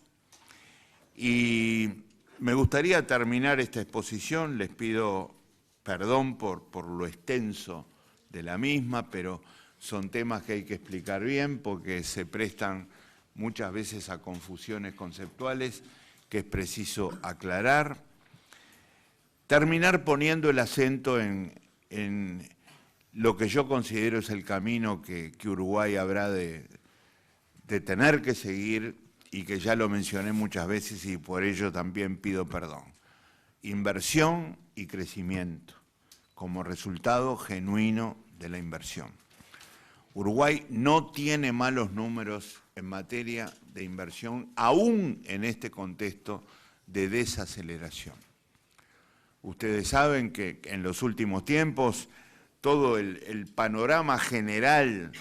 Y me gustaría terminar esta exposición, les pido perdón por lo extenso de la misma, pero son temas que hay que explicar bien porque se prestan muchas veces a confusiones conceptuales que es preciso aclarar. Terminar poniendo el acento en lo que yo considero es el camino que Uruguay habrá de tener que seguir, y que ya lo mencioné muchas veces y por ello también pido perdón. inversión y crecimiento como resultado genuino de la inversión. Uruguay no tiene malos números en materia de inversión, aún en este contexto de desaceleración. Ustedes saben que en los últimos tiempos todo el panorama general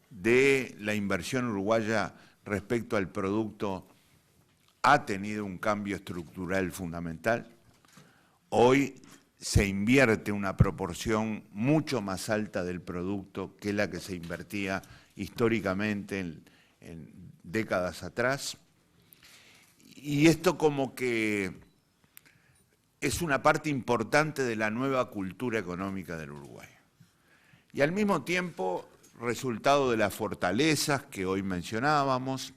de la inversión uruguaya respecto al producto ha tenido un cambio estructural fundamental. Hoy se invierte una proporción mucho más alta del producto que la que se invertía históricamente en décadas atrás. Y esto como que es una parte importante de la nueva cultura económica del Uruguay. Y al mismo tiempo, resultado de las fortalezas que hoy mencionábamos,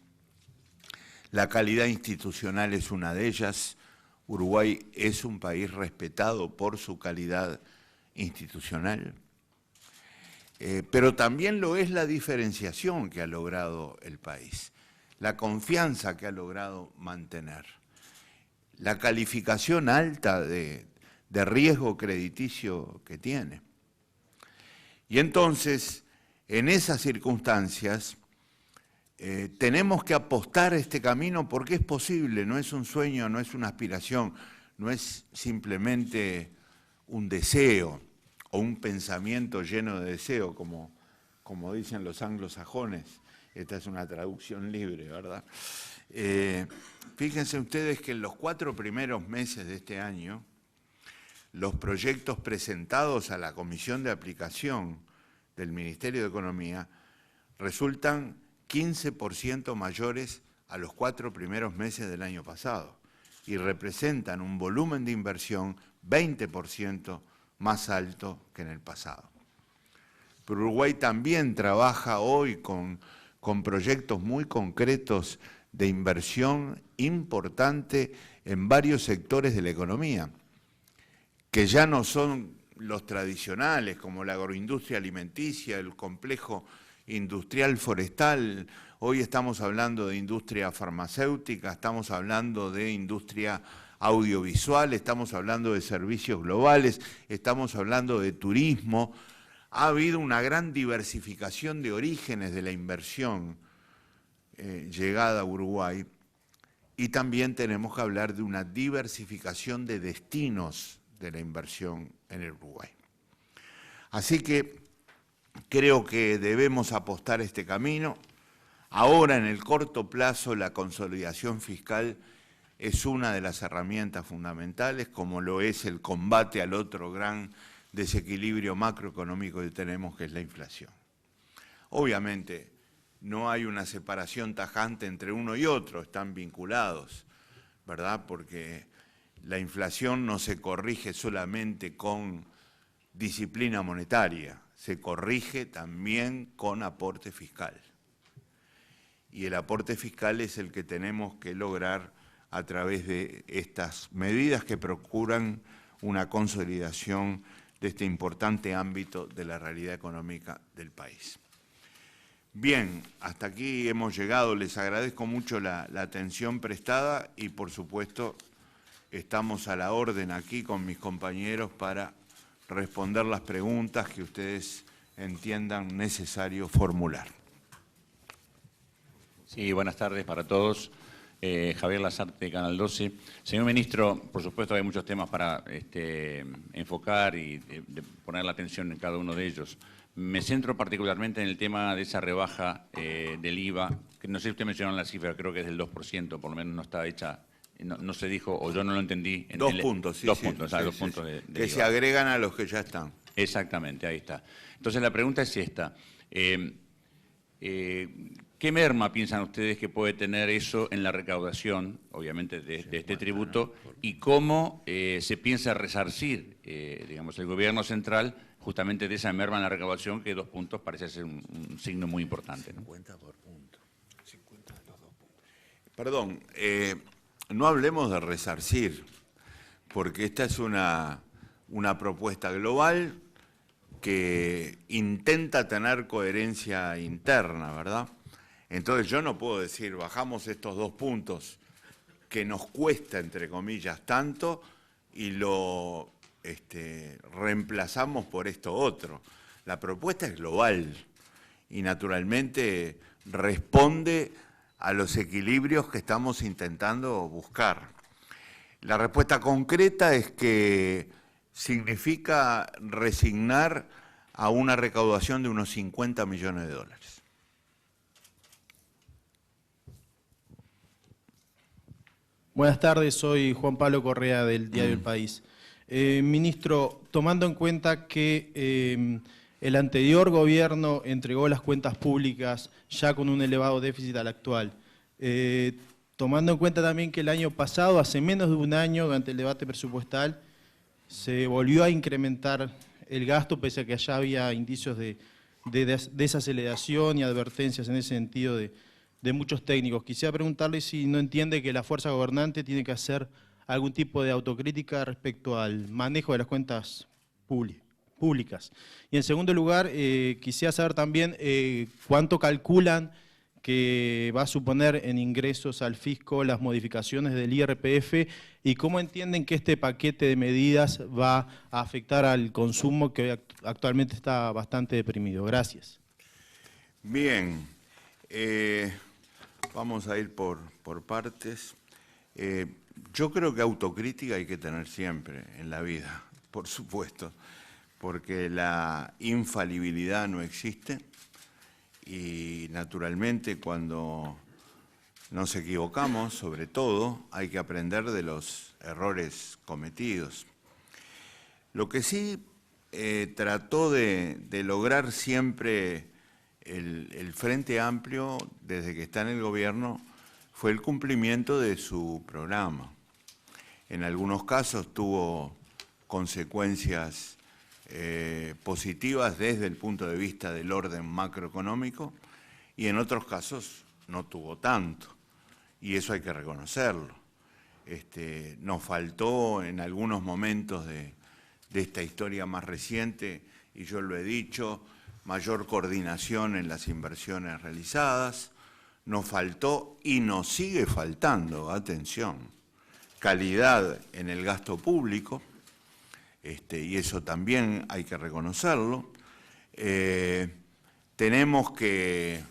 la calidad institucional es una de ellas. Uruguay es un país respetado por su calidad institucional, pero también lo es la diferenciación que ha logrado el país, la confianza que ha logrado mantener, la calificación alta de riesgo crediticio que tiene. Y entonces, en esas circunstancias, tenemos que apostar a este camino porque es posible, no es un sueño, no es una aspiración, no es simplemente un deseo o un pensamiento lleno de deseo, como dicen los anglosajones. Esta es una traducción libre, ¿verdad? Fíjense ustedes que en los 4 primeros meses de este año, los proyectos presentados a la Comisión de Aplicación del Ministerio de Economía resultan 15% mayores a los 4 primeros meses del año pasado y representan un volumen de inversión 20% más alto que en el pasado. Pero Uruguay también trabaja hoy con proyectos muy concretos de inversión importante en varios sectores de la economía, que ya no son los tradicionales, como la agroindustria alimenticia, el complejo industrial forestal. Hoy estamos hablando de industria farmacéutica, estamos hablando de industria audiovisual, estamos hablando de servicios globales, estamos hablando de turismo. Ha habido una gran diversificación de orígenes de la inversión llegada a Uruguay, y también tenemos que hablar de una diversificación de destinos de la inversión en el Uruguay. Así que creo que debemos apostar a este camino. Ahora, en el corto plazo, la consolidación fiscal es una de las herramientas fundamentales, como lo es el combate al otro gran desequilibrio macroeconómico que tenemos, que es la inflación. Obviamente, no hay una separación tajante entre uno y otro, están vinculados, ¿verdad? Porque la inflación no se corrige solamente con disciplina monetaria, se corrige también con aporte fiscal. Y el aporte fiscal es el que tenemos que lograr a través de estas medidas que procuran una consolidación de este importante ámbito de la realidad económica del país. Bien, hasta aquí hemos llegado. Les agradezco mucho la atención prestada y, por supuesto, estamos a la orden aquí con mis compañeros para responder las preguntas que ustedes entiendan necesario formular. Sí, buenas tardes para todos. Javier Lazarte, Canal 12. Señor Ministro, por supuesto hay muchos temas para enfocar y poner la atención en cada uno de ellos. Me centro particularmente en el tema de esa rebaja del IVA, que no sé si usted mencionó la cifra, creo que es del 2%, por lo menos no está hecha, no se dijo, o yo no lo entendí. Dos puntos, sí. Dos puntos, dos puntos de que IVA. Se agregan a los que ya están. Exactamente, ahí está. Entonces la pregunta es esta. ¿Qué merma piensan ustedes que puede tener eso en la recaudación, obviamente, de este tributo? ¿Y cómo se piensa resarcir, digamos, el gobierno central justamente de esa merma en la recaudación, que 2 puntos parece ser un signo muy importante, ¿no? 50 por punto. 50 de los 2 puntos. Perdón, no hablemos de resarcir, porque esta es una propuesta global que intenta tener coherencia interna, ¿verdad? Entonces yo no puedo decir, bajamos estos 2 puntos que nos cuesta, entre comillas, tanto, y lo reemplazamos por esto otro. La propuesta es global y naturalmente responde a los equilibrios que estamos intentando buscar. La respuesta concreta es que significa resignar a una recaudación de unos 50 millones de dólares. Buenas tardes, soy Juan Pablo Correa del diario El País. Ministro, tomando en cuenta que el anterior gobierno entregó las cuentas públicas ya con un elevado déficit al actual, tomando en cuenta también que el año pasado, hace menos de un año, durante el debate presupuestal, se volvió a incrementar el gasto, pese a que allá había indicios de desaceleración y advertencias en ese sentido de muchos técnicos. Quisiera preguntarle si no entiende que la fuerza gobernante tiene que hacer algún tipo de autocrítica respecto al manejo de las cuentas públicas. Y en segundo lugar, quisiera saber también cuánto calculan que va a suponer en ingresos al fisco las modificaciones del IRPF y cómo entienden que este paquete de medidas va a afectar al consumo que actualmente está bastante deprimido. Gracias. Bien, vamos a ir por partes. Yo creo que autocrítica hay que tener siempre en la vida, por supuesto, porque la infalibilidad no existe. Y naturalmente cuando nos equivocamos, sobre todo, hay que aprender de los errores cometidos. Lo que sí trató de lograr siempre el Frente Amplio, desde que está en el gobierno, fue el cumplimiento de su programa. En algunos casos tuvo consecuencias positivas desde el punto de vista del orden macroeconómico y en otros casos no tuvo tanto, y eso hay que reconocerlo. Nos faltó en algunos momentos de esta historia más reciente, y yo lo he dicho, mayor coordinación en las inversiones realizadas, nos faltó y nos sigue faltando, atención, calidad en el gasto público, y eso también hay que reconocerlo. Tenemos que,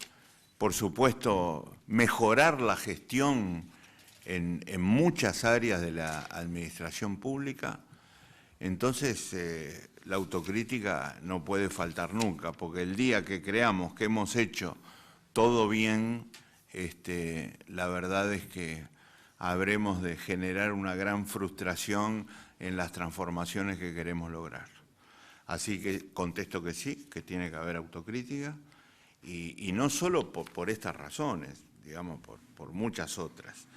por supuesto, mejorar la gestión en muchas áreas de la administración pública. Entonces, la autocrítica no puede faltar nunca, porque el día que creamos que hemos hecho todo bien, la verdad es que habremos de generar una gran frustración en las transformaciones que queremos lograr. Así que contesto que sí, que tiene que haber autocrítica, y no solo por estas razones, digamos, por muchas otras,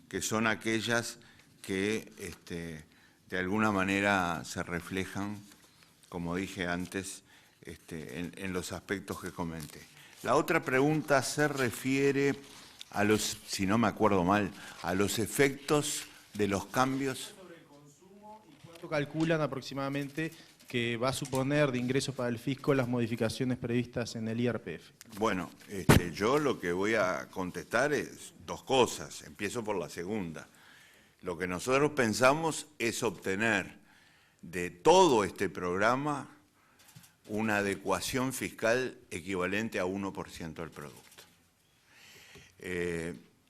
que son aquellas que de alguna manera se reflejan, como dije antes, en los aspectos que comenté. La otra pregunta se refiere a los, si no me acuerdo mal, a los efectos de los cambios. ¿Cuánto calculan aproximadamente que va a suponer de ingresos para el fisco las modificaciones previstas en el IRPF? Bueno, yo lo que voy a contestar es dos cosas. Empiezo por la segunda. Lo que nosotros pensamos es obtener de todo este programa una adecuación fiscal equivalente a 1% del producto.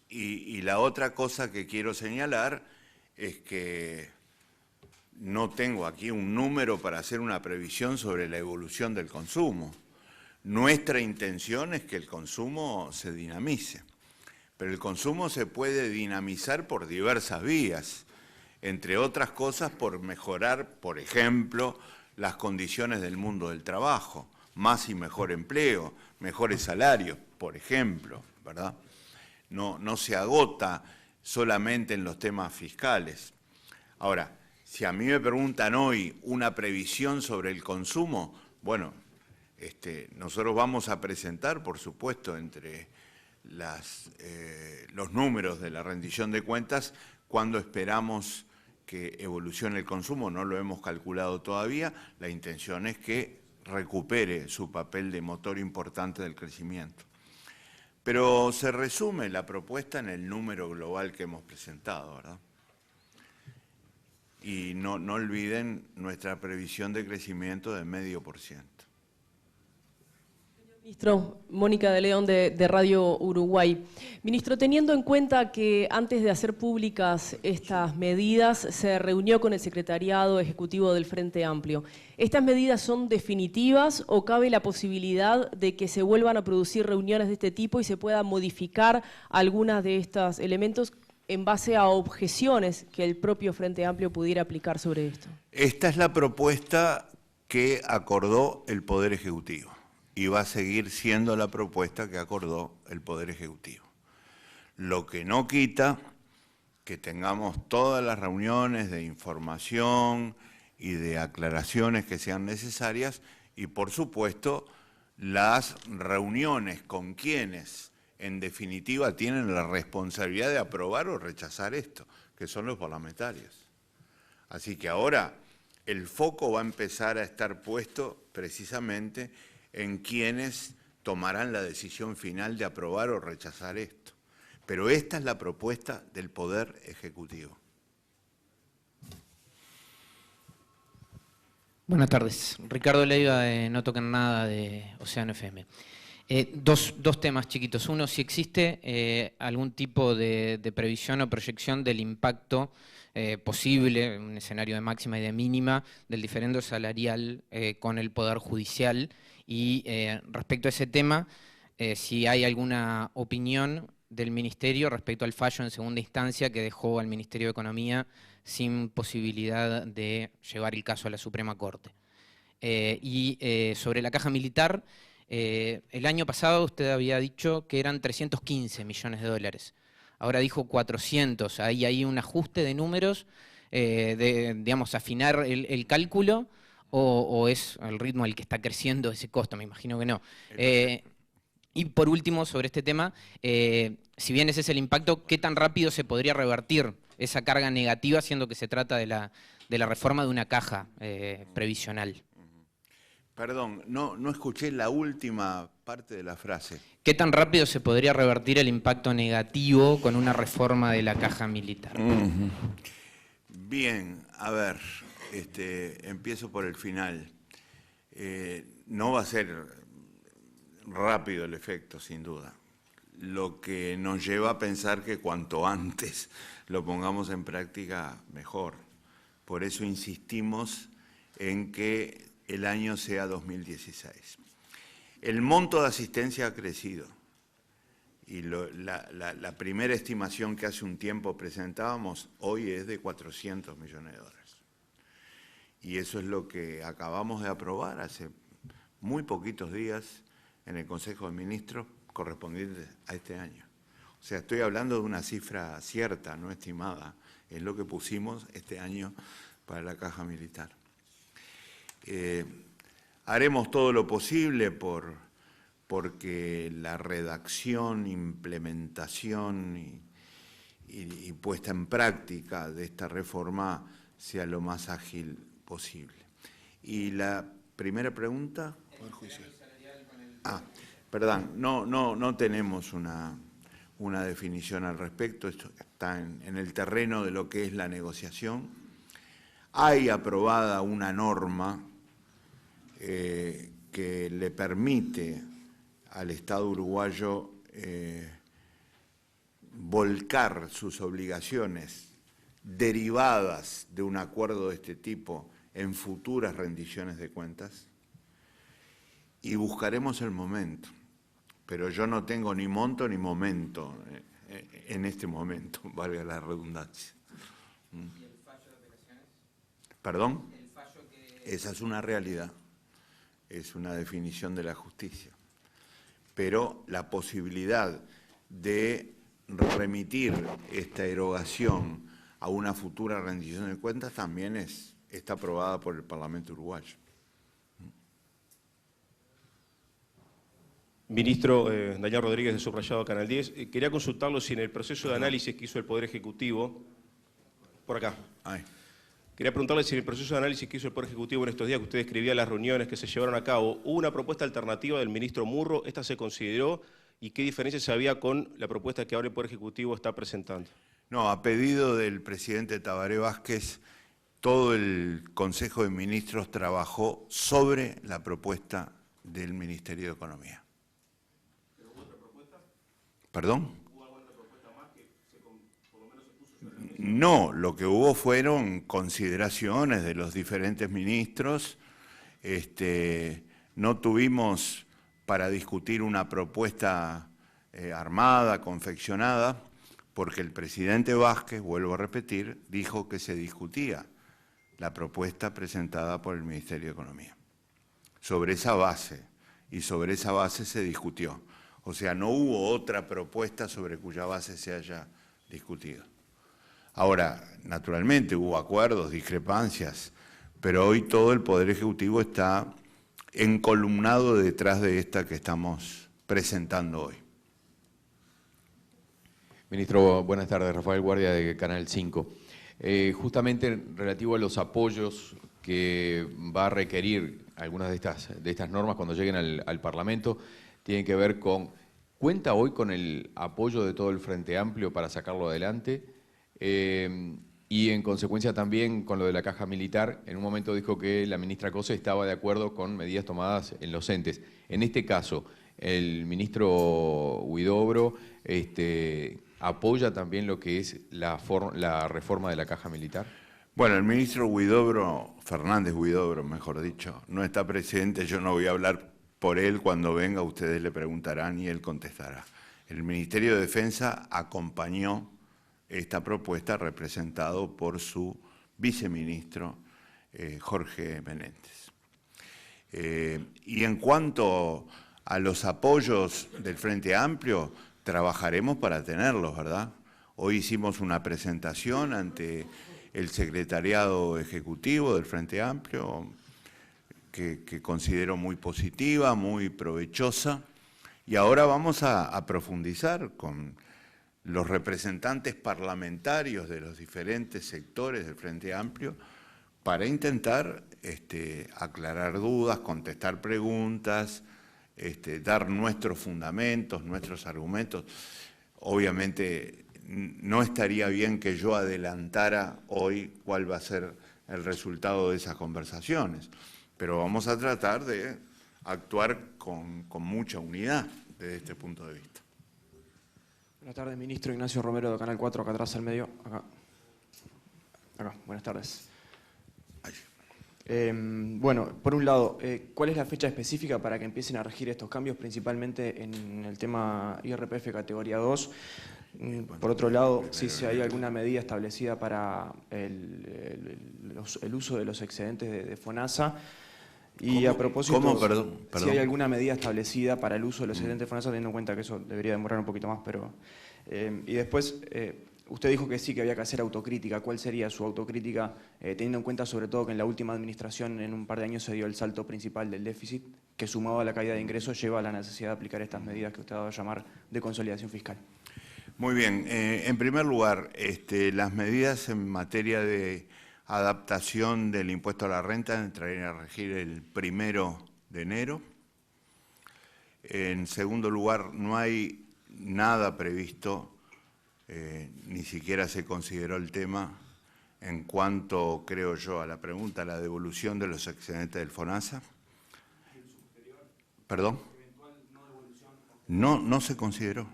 Y la otra cosa que quiero señalar es que no tengo aquí un número para hacer una previsión sobre la evolución del consumo. Nuestra intención es que el consumo se dinamice, pero el consumo se puede dinamizar por diversas vías, entre otras cosas por mejorar, por ejemplo, las condiciones del mundo del trabajo, más y mejor empleo, mejores salarios, por ejemplo, ¿verdad? No se agota solamente en los temas fiscales. Ahora, si a mí me preguntan hoy una previsión sobre el consumo, bueno, nosotros vamos a presentar, por supuesto, entre los números de la rendición de cuentas, cuando esperamos que evolucione el consumo, no lo hemos calculado todavía, la intención es que recupere su papel de motor importante del crecimiento. Pero se resume la propuesta en el número global que hemos presentado, ¿verdad? Y no olviden nuestra previsión de crecimiento de 0,5%. Ministro, Mónica de León de Radio Uruguay. Ministro, teniendo en cuenta que antes de hacer públicas estas medidas se reunió con el Secretariado Ejecutivo del Frente Amplio, ¿estas medidas son definitivas o cabe la posibilidad de que se vuelvan a producir reuniones de este tipo y se puedan modificar algunas de estos elementos en base a objeciones que el propio Frente Amplio pudiera aplicar sobre esto? Esta es la propuesta que acordó el Poder Ejecutivo y va a seguir siendo la propuesta que acordó el Poder Ejecutivo. Lo que no quita que tengamos todas las reuniones de información y de aclaraciones que sean necesarias y, por supuesto, las reuniones con quienes en definitiva tienen la responsabilidad de aprobar o rechazar esto, que son los parlamentarios. Así que ahora el foco va a empezar a estar puesto precisamente en quienes tomarán la decisión final de aprobar o rechazar esto. Pero esta es la propuesta del Poder Ejecutivo. Buenas tardes. Ricardo Leiva de No Toquen Nada de Océano FM. Dos temas chiquitos. Uno, si existe algún tipo de previsión o proyección del impacto posible, un escenario de máxima y de mínima, del diferendo salarial con el Poder Judicial. Y respecto a ese tema, si hay alguna opinión del Ministerio respecto al fallo en segunda instancia que dejó al Ministerio de Economía sin posibilidad de llevar el caso a la Suprema Corte. Sobre la caja militar, el año pasado usted había dicho que eran 315 millones de dólares. Ahora dijo 400. ¿Hay un ajuste de números, digamos, afinar el cálculo? ¿O es el ritmo al que está creciendo ese costo? Me imagino que no. Y por último, sobre este tema, si bien ese es el impacto, ¿qué tan rápido se podría revertir esa carga negativa, siendo que se trata de la reforma de una caja previsional? Perdón, no escuché la última parte de la frase. ¿Qué tan rápido se podría revertir el impacto negativo con una reforma de la caja militar? Bien, a ver, empiezo por el final. No va a ser rápido el efecto, sin duda. Lo que nos lleva a pensar que cuanto antes lo pongamos en práctica, mejor. Por eso insistimos en que el año sea 2016. El monto de asistencia ha crecido y la primera estimación que hace un tiempo presentábamos hoy es de 400 millones de dólares. Y eso es lo que acabamos de aprobar hace muy poquitos días en el Consejo de Ministros correspondiente a este año. O sea, estoy hablando de una cifra cierta, no estimada. Es lo que pusimos este año para la caja militar. Haremos todo lo posible porque la redacción, implementación y puesta en práctica de esta reforma sea lo más ágil posible. Y la primera pregunta. Poder Judicial. Perdón, no tenemos una definición al respecto. Esto está en el terreno de lo que es la negociación. Hay aprobada una norma que le permite al Estado uruguayo volcar sus obligaciones derivadas de un acuerdo de este tipo en futuras rendiciones de cuentas y buscaremos el momento, pero yo no tengo ni monto ni momento en este momento, valga la redundancia. ¿Y el fallo de operaciones? ¿Perdón? ¿El fallo que... Esa es una realidad. Es una definición de la justicia. Pero la posibilidad de remitir esta erogación a una futura rendición de cuentas también está aprobada por el Parlamento uruguayo. Ministro, Daniel Rodríguez de Subrayado, Canal 10. Quería consultarlo si en el proceso de análisis que hizo el Poder Ejecutivo, por acá. Quería preguntarle si en el proceso de análisis que hizo el Poder Ejecutivo en estos días, que usted describía las reuniones que se llevaron a cabo, hubo una propuesta alternativa del ministro Murro. ¿Esta se consideró y qué diferencias había con la propuesta que ahora el Poder Ejecutivo está presentando? No, a pedido del presidente Tabaré Vázquez todo el Consejo de Ministros trabajó sobre la propuesta del Ministerio de Economía. ¿Pero hubo otra propuesta? ¿Perdón? ¿Hubo alguna propuesta más que por lo menos se puso sobre la mesa? No, lo que hubo fueron consideraciones de los diferentes ministros. No tuvimos para discutir una propuesta armada, confeccionada, porque el presidente Vázquez, vuelvo a repetir, dijo que se discutía la propuesta presentada por el Ministerio de Economía. Sobre esa base, y sobre esa base se discutió. O sea, no hubo otra propuesta sobre cuya base se haya discutido. Ahora, naturalmente hubo acuerdos, discrepancias, pero hoy todo el Poder Ejecutivo está encolumnado detrás de esta que estamos presentando hoy. Ministro, buenas tardes. Rafael Guardia de Canal 5. Justamente relativo a los apoyos que va a requerir algunas de estas normas cuando lleguen al Parlamento, tienen que ver con, ¿cuenta hoy con el apoyo de todo el Frente Amplio para sacarlo adelante? Y en consecuencia también con lo de la caja militar, en un momento dijo que la ministra Cose estaba de acuerdo con medidas tomadas en los entes. En este caso, el ministro Huidobro apoya también lo que es la reforma de la caja militar. Bueno, el ministro Huidobro, Fernández Huidobro, mejor dicho, no está presente, yo no voy a hablar por él, cuando venga ustedes le preguntarán y él contestará. El Ministerio de Defensa acompañó esta propuesta representado por su viceministro Jorge Menéndez. Y en cuanto a los apoyos del Frente Amplio, trabajaremos para tenerlos, ¿verdad? Hoy hicimos una presentación ante el Secretariado Ejecutivo del Frente Amplio, que considero muy positiva, muy provechosa, y ahora vamos a profundizar con los representantes parlamentarios de los diferentes sectores del Frente Amplio para intentar aclarar dudas, contestar preguntas, dar nuestros fundamentos, nuestros argumentos. Obviamente no estaría bien que yo adelantara hoy cuál va a ser el resultado de esas conversaciones, pero vamos a tratar de actuar con mucha unidad desde este punto de vista. Buenas tardes, ministro. Ignacio Romero de Canal 4, acá atrás al medio. Acá. Buenas tardes. Bueno, por un lado, ¿cuál es la fecha específica para que empiecen a regir estos cambios, principalmente en el tema IRPF categoría 2? Por otro lado, si hay alguna medida establecida para el uso de los excedentes de FONASA. Y a propósito, Perdón. Si hay alguna medida establecida para el uso de los excedentes de FONASA, teniendo en cuenta que eso debería demorar un poquito más, pero... y después... usted dijo que sí, que había que hacer autocrítica. ¿Cuál sería su autocrítica, teniendo en cuenta sobre todo que en la última administración en un par de años se dio el salto principal del déficit, que sumado a la caída de ingresos lleva a la necesidad de aplicar estas medidas que usted ha dado a llamar de consolidación fiscal? Muy bien. En primer lugar, las medidas en materia de adaptación del impuesto a la renta entrarían a regir el 1 de enero. En segundo lugar, no hay nada previsto, ni siquiera se consideró el tema en cuanto, creo yo, a la pregunta, a la devolución de los excedentes del FONASA. ¿Perdón? No se consideró.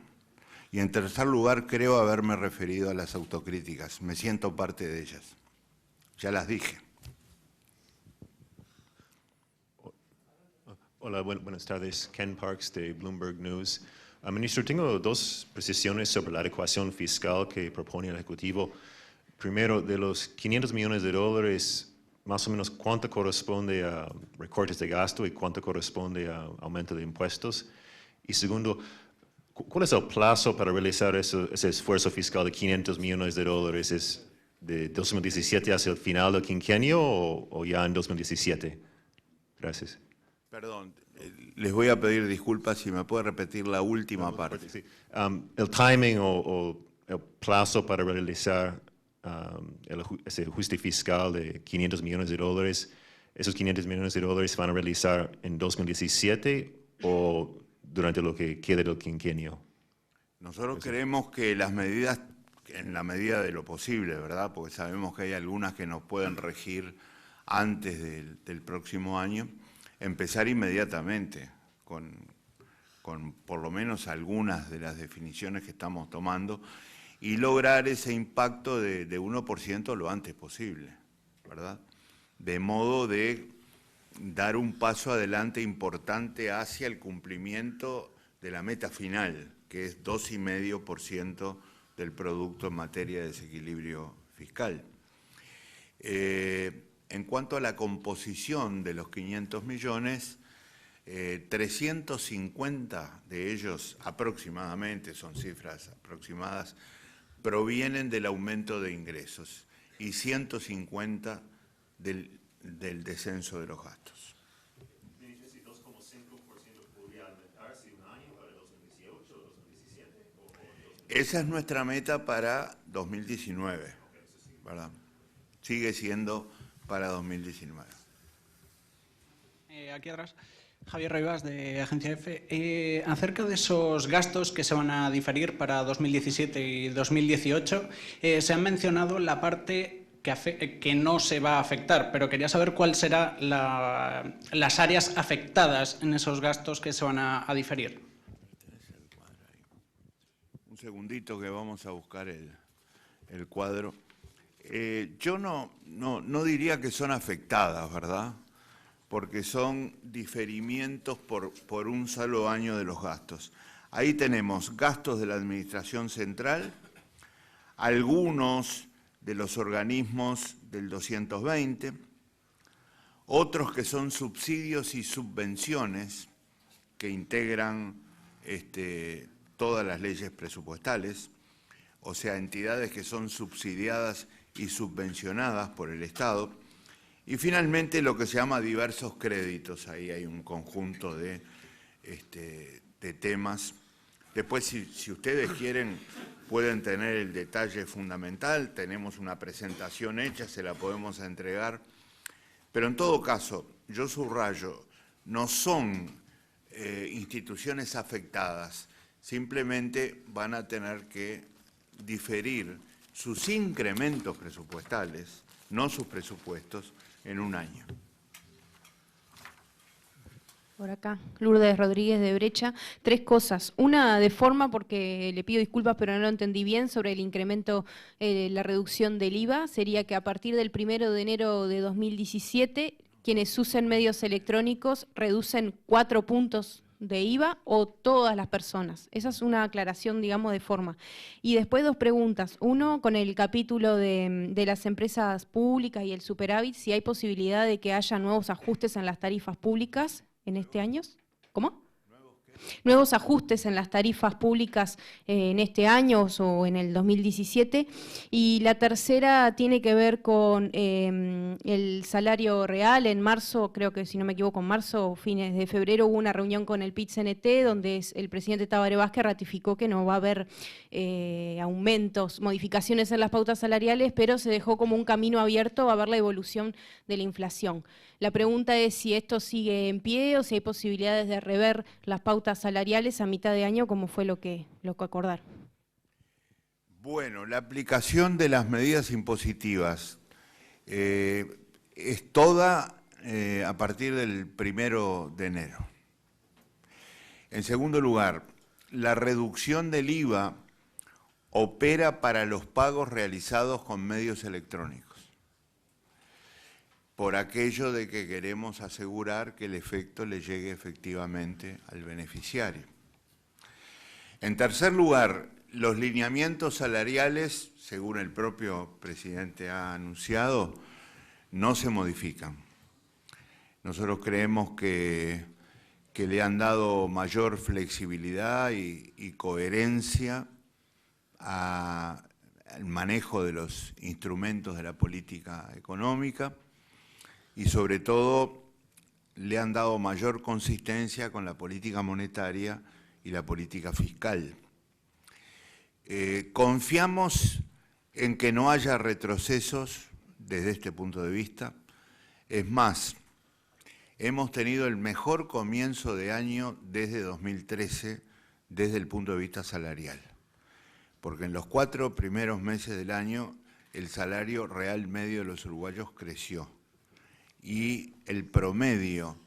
Y en tercer lugar, creo haberme referido a las autocríticas. Me siento parte de ellas. Ya las dije. Hola, buenas tardes. Ken Parks de Bloomberg News. Ministro, tengo dos precisiones sobre la adecuación fiscal que propone el Ejecutivo. Primero, de los 500 millones de dólares, más o menos, ¿cuánto corresponde a recortes de gasto y cuánto corresponde a aumento de impuestos? Y segundo, ¿cuál es el plazo para realizar ese esfuerzo fiscal de 500 millones de dólares? ¿Es de 2017 hacia el final del quinquenio o ya en 2017? Gracias. Perdón, les voy a pedir disculpas si me puede repetir la última parte. Sí. El timing o el plazo para realizar ese ajuste fiscal de 500 millones de dólares, ¿esos 500 millones de dólares van a realizar en 2017 o durante lo que quede del quinquenio? Nosotros creemos que las medidas en la medida de lo posible, ¿verdad? Porque sabemos que hay algunas que nos pueden regir antes del próximo año, empezar inmediatamente con por lo menos algunas de las definiciones que estamos tomando y lograr ese impacto de 1% lo antes posible, ¿verdad? De modo de dar un paso adelante importante hacia el cumplimiento de la meta final, que es 2,5% del producto en materia de desequilibrio fiscal. En cuanto a la composición de los 500 millones, 350 de ellos aproximadamente, son cifras aproximadas, provienen del aumento de ingresos y 150 del descenso de los gastos. ¿Ese 2,5% podría aumentarse un año para 2018 o 2017? Esa es nuestra meta para 2019, ¿verdad? Sigue siendo para 2019. Aquí atrás, Javier Rivas, de Agencia EFE. Acerca de esos gastos que se van a diferir para 2017 y 2018, se ha mencionado la parte que no se va a afectar, pero quería saber cuál serán las áreas afectadas en esos gastos que se van a diferir. Un segundito que vamos a buscar el cuadro. Yo no diría que son afectadas, ¿verdad? Porque son diferimientos por un solo año de los gastos. Ahí tenemos gastos de la Administración Central, algunos de los organismos del 220, otros que son subsidios y subvenciones que integran todas las leyes presupuestales, o sea, entidades que son subsidiadas y subvencionadas por el Estado. Y finalmente lo que se llama diversos créditos, ahí hay un conjunto de temas. Después, si ustedes quieren, pueden tener el detalle fundamental, tenemos una presentación hecha, se la podemos entregar. Pero en todo caso, yo subrayo, no son instituciones afectadas, simplemente van a tener que diferir sus incrementos presupuestales, no sus presupuestos, en un año. Por acá, Lourdes Rodríguez de Brecha. 3 cosas. Una de forma, porque le pido disculpas, pero no lo entendí bien, sobre el incremento, la reducción del IVA. Sería que a partir del 1 de enero de 2017, quienes usen medios electrónicos reducen 4 puntos de IVA o todas las personas. Esa es una aclaración, digamos, de forma. Y después 2 preguntas. Uno, con el capítulo de las empresas públicas y el superávit, si hay posibilidad de que haya nuevos ajustes en las tarifas públicas en este año. ¿Cómo? Nuevos ajustes en las tarifas públicas en este año o en el 2017. Y la tercera tiene que ver con el salario real. En marzo, creo que si no me equivoco, en marzo o fines de febrero hubo una reunión con el PIT-CNT donde el presidente Tabaré Vázquez ratificó que no va a haber aumentos, modificaciones en las pautas salariales, pero se dejó como un camino abierto a ver la evolución de la inflación. La pregunta es si esto sigue en pie o si hay posibilidades de rever las pautas salariales a mitad de año, como fue lo que acordaron. Bueno, la aplicación de las medidas impositivas es toda a partir del 1 de enero. En segundo lugar, la reducción del IVA opera para los pagos realizados con medios electrónicos, por aquello de que queremos asegurar que el efecto le llegue efectivamente al beneficiario. En tercer lugar, los lineamientos salariales, según el propio presidente ha anunciado, no se modifican. Nosotros creemos que le han dado mayor flexibilidad y coherencia al manejo de los instrumentos de la política económica, y sobre todo le han dado mayor consistencia con la política monetaria y la política fiscal. Confiamos en que no haya retrocesos desde este punto de vista. Es más, hemos tenido el mejor comienzo de año desde 2013 desde el punto de vista salarial. porque en los 4 primeros meses del año el salario real medio de los uruguayos creció y el promedio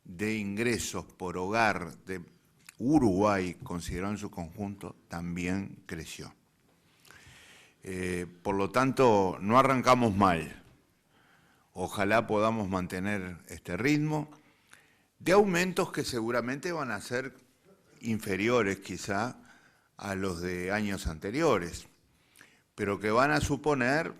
de ingresos por hogar de Uruguay, considerado en su conjunto, también creció. Por lo tanto, no arrancamos mal. Ojalá podamos mantener este ritmo de aumentos que seguramente van a ser inferiores quizá a los de años anteriores, pero que van a suponer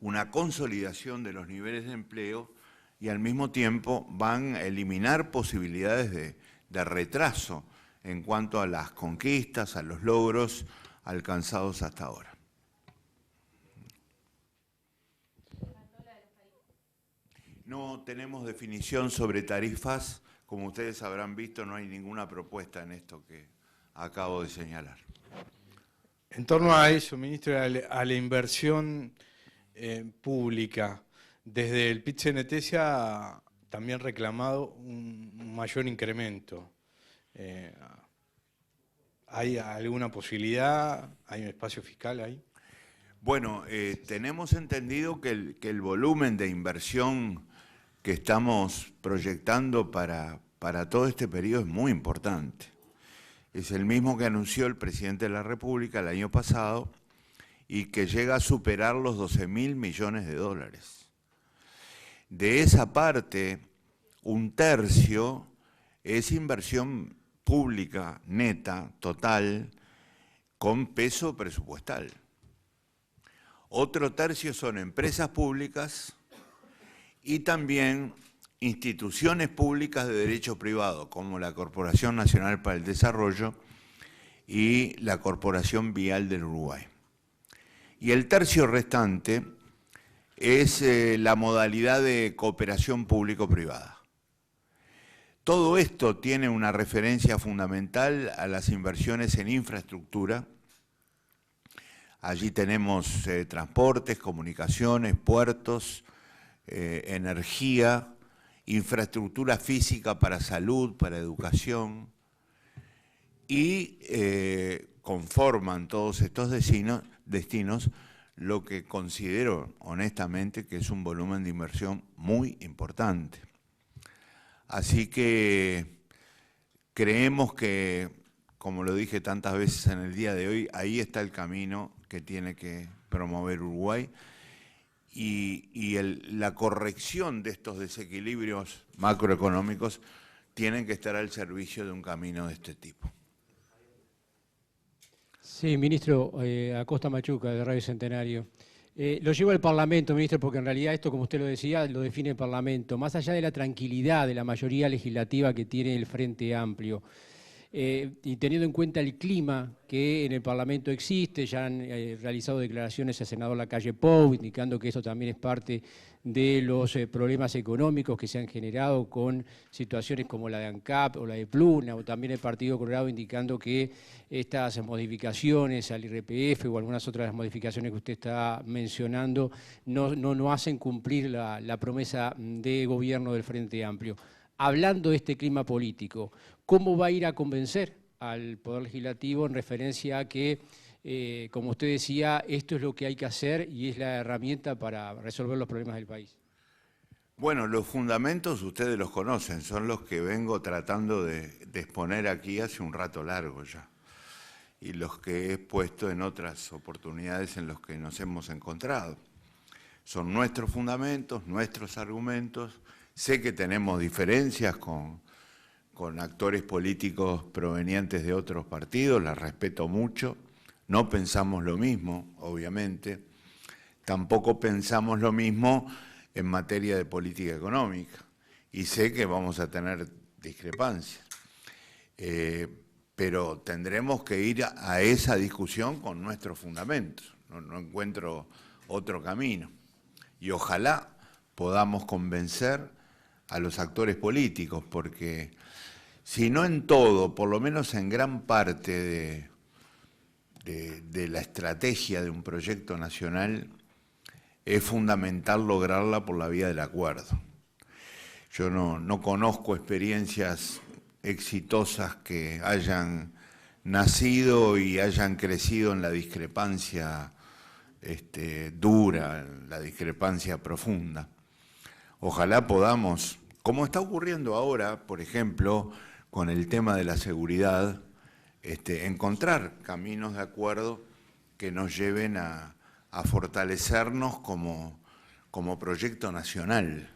una consolidación de los niveles de empleo y al mismo tiempo van a eliminar posibilidades de retraso en cuanto a las conquistas, a los logros alcanzados hasta ahora. No tenemos definición sobre tarifas. Como ustedes habrán visto, no hay ninguna propuesta en esto que acabo de señalar. En torno a eso, ministro, a la inversión pública, desde el PIT-CNT se ha también reclamado un mayor incremento. ¿Hay alguna posibilidad? ¿Hay un espacio fiscal ahí? Bueno, tenemos entendido que el volumen de inversión que estamos proyectando para todo este periodo es muy importante. Es el mismo que anunció el presidente de la República el año pasado y que llega a superar los 12.000 millones de dólares. De esa parte, 1/3 es inversión pública neta, total, con peso presupuestal. Otro 1/3 son empresas públicas y también instituciones públicas de derecho privado, como la Corporación Nacional para el Desarrollo y la Corporación Vial del Uruguay. Y el 1/3 restante es la modalidad de cooperación público-privada. Todo esto tiene una referencia fundamental a las inversiones en infraestructura. Allí tenemos transportes, comunicaciones, puertos, energía, infraestructura física para salud, para educación, y conforman todos estos destinos lo que considero honestamente que es un volumen de inversión muy importante. Así que creemos que, como lo dije tantas veces en el día de hoy, ahí está el camino que tiene que promover Uruguay. Y la corrección de estos desequilibrios macroeconómicos tienen que estar al servicio de un camino de este tipo. Sí, ministro, Acosta Machuca, de Radio Centenario. Lo llevo al Parlamento, ministro, porque en realidad esto, como usted lo decía, lo define el Parlamento. Más allá de la tranquilidad de la mayoría legislativa que tiene el Frente Amplio, y teniendo en cuenta el clima que en el Parlamento existe, ya han realizado declaraciones el senador Lacalle Pou, indicando que eso también es parte de los problemas económicos que se han generado con situaciones como la de ANCAP o la de Pluna, o también el Partido Colorado indicando que estas modificaciones al IRPF o algunas otras modificaciones que usted está mencionando no hacen cumplir la promesa de gobierno del Frente Amplio. Hablando de este clima político, ¿cómo va a ir a convencer al Poder Legislativo en referencia a que, como usted decía, esto es lo que hay que hacer y es la herramienta para resolver los problemas del país? Bueno, los fundamentos ustedes los conocen, son los que vengo tratando de exponer aquí hace un rato largo ya, y los que he expuesto en otras oportunidades en los que nos hemos encontrado. Son nuestros fundamentos, nuestros argumentos. Sé que tenemos diferencias con actores políticos provenientes de otros partidos, las respeto mucho. No pensamos lo mismo, obviamente. Tampoco pensamos lo mismo en materia de política económica. Y sé que vamos a tener discrepancias. Pero tendremos que ir a esa discusión con nuestros fundamentos. No encuentro otro camino. Y ojalá podamos convencer a los actores políticos, porque si no en todo, por lo menos en gran parte de la estrategia de un proyecto nacional, es fundamental lograrla por la vía del acuerdo. Yo no conozco experiencias exitosas que hayan nacido y hayan crecido en la discrepancia dura, en la discrepancia profunda. Ojalá podamos, como está ocurriendo ahora, por ejemplo, con el tema de la seguridad, encontrar caminos de acuerdo que nos lleven a fortalecernos como proyecto nacional.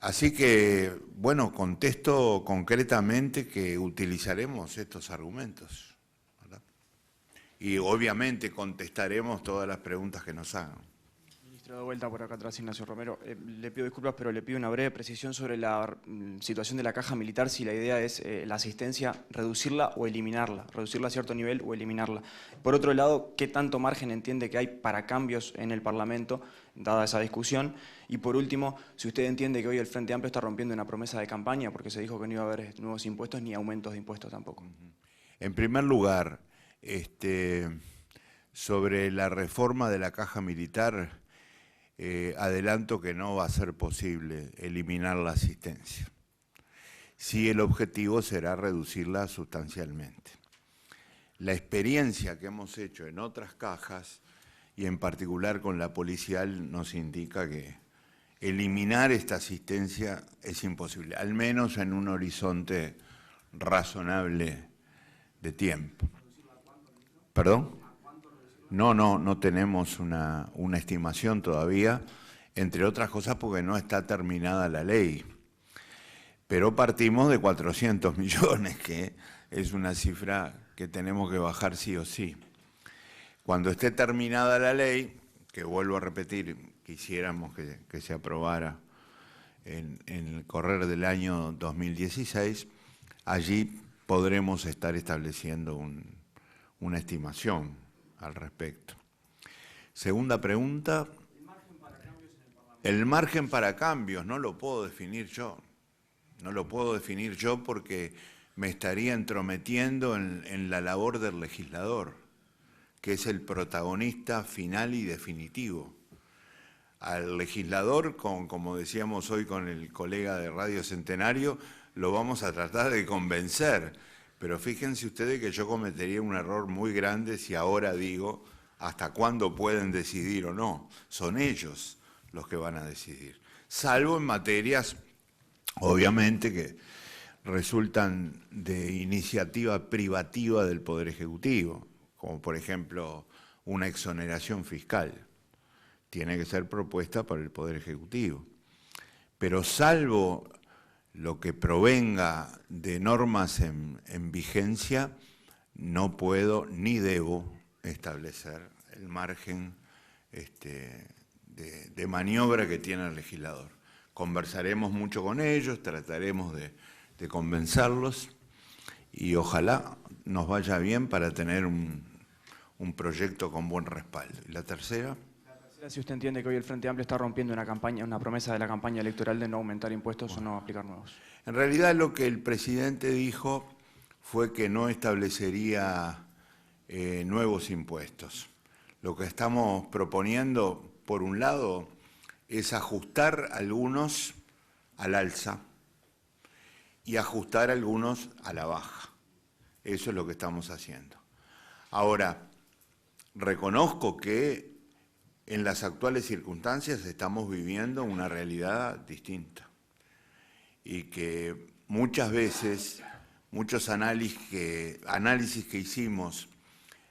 Así que, bueno, contesto concretamente que utilizaremos estos argumentos, ¿verdad? Y obviamente contestaremos todas las preguntas que nos hagan. Ministro, de vuelta por acá atrás, Ignacio Romero. Le pido disculpas, pero le pido una breve precisión sobre la situación de la caja militar, si la idea es la asistencia, reducirla o eliminarla, reducirla a cierto nivel o eliminarla. Por otro lado, ¿qué tanto margen entiende que hay para cambios en el Parlamento, dada esa discusión? Y por último, si usted entiende que hoy el Frente Amplio está rompiendo una promesa de campaña, porque se dijo que no iba a haber nuevos impuestos ni aumentos de impuestos tampoco. En primer lugar, sobre la reforma de la caja militar, adelanto que no va a ser posible eliminar la asistencia. Sí, el objetivo será reducirla sustancialmente. La experiencia que hemos hecho en otras cajas, y en particular con la policial, nos indica que eliminar esta asistencia es imposible, al menos en un horizonte razonable de tiempo. ¿Perdón? No tenemos una estimación todavía, entre otras cosas porque no está terminada la ley. Pero partimos de 400 millones, que es una cifra que tenemos que bajar sí o sí. Cuando esté terminada la ley, que vuelvo a repetir, quisiéramos que se aprobara en el correr del año 2016, allí podremos estar estableciendo una estimación al respecto. Segunda pregunta. El margen para cambios no lo puedo definir yo. No lo puedo definir yo porque me estaría entrometiendo en la labor del legislador, que es el protagonista final y definitivo. Al legislador, como decíamos hoy con el colega de Radio Centenario, lo vamos a tratar de convencer. Pero fíjense ustedes que yo cometería un error muy grande si ahora digo hasta cuándo pueden decidir o no. Son ellos los que van a decidir. Salvo en materias, obviamente, que resultan de iniciativa privativa del Poder Ejecutivo, como por ejemplo una exoneración fiscal. Tiene que ser propuesta por el Poder Ejecutivo. Pero salvo lo que provenga de normas en vigencia, no puedo ni debo establecer el margen de maniobra que tiene el legislador. Conversaremos mucho con ellos, trataremos de convencerlos y ojalá nos vaya bien para tener un proyecto con buen respaldo. ¿Y la tercera? Si usted entiende que hoy el Frente Amplio está rompiendo una promesa de la campaña electoral de no aumentar impuestos o no aplicar nuevos. En realidad lo que el presidente dijo fue que no establecería nuevos impuestos. Lo que estamos proponiendo, por un lado, es ajustar algunos al alza y ajustar algunos a la baja. Eso es lo que estamos haciendo. Ahora, reconozco que en las actuales circunstancias estamos viviendo una realidad distinta y que muchas veces, muchos análisis que hicimos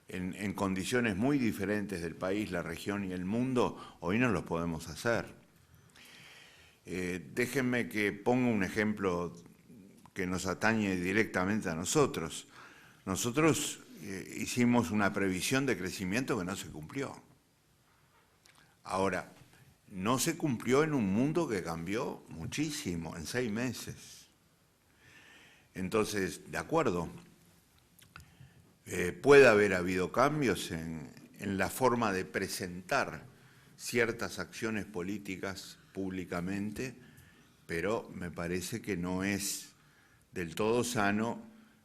en condiciones muy diferentes del país, la región y el mundo, hoy no los podemos hacer. Déjenme que ponga un ejemplo que nos atañe directamente a nosotros. Nosotros hicimos una previsión de crecimiento que no se cumplió. Ahora, no se cumplió en un mundo que cambió muchísimo en 6 meses. Entonces, de acuerdo, puede haber habido cambios en la forma de presentar ciertas acciones políticas públicamente, pero me parece que no es del todo sano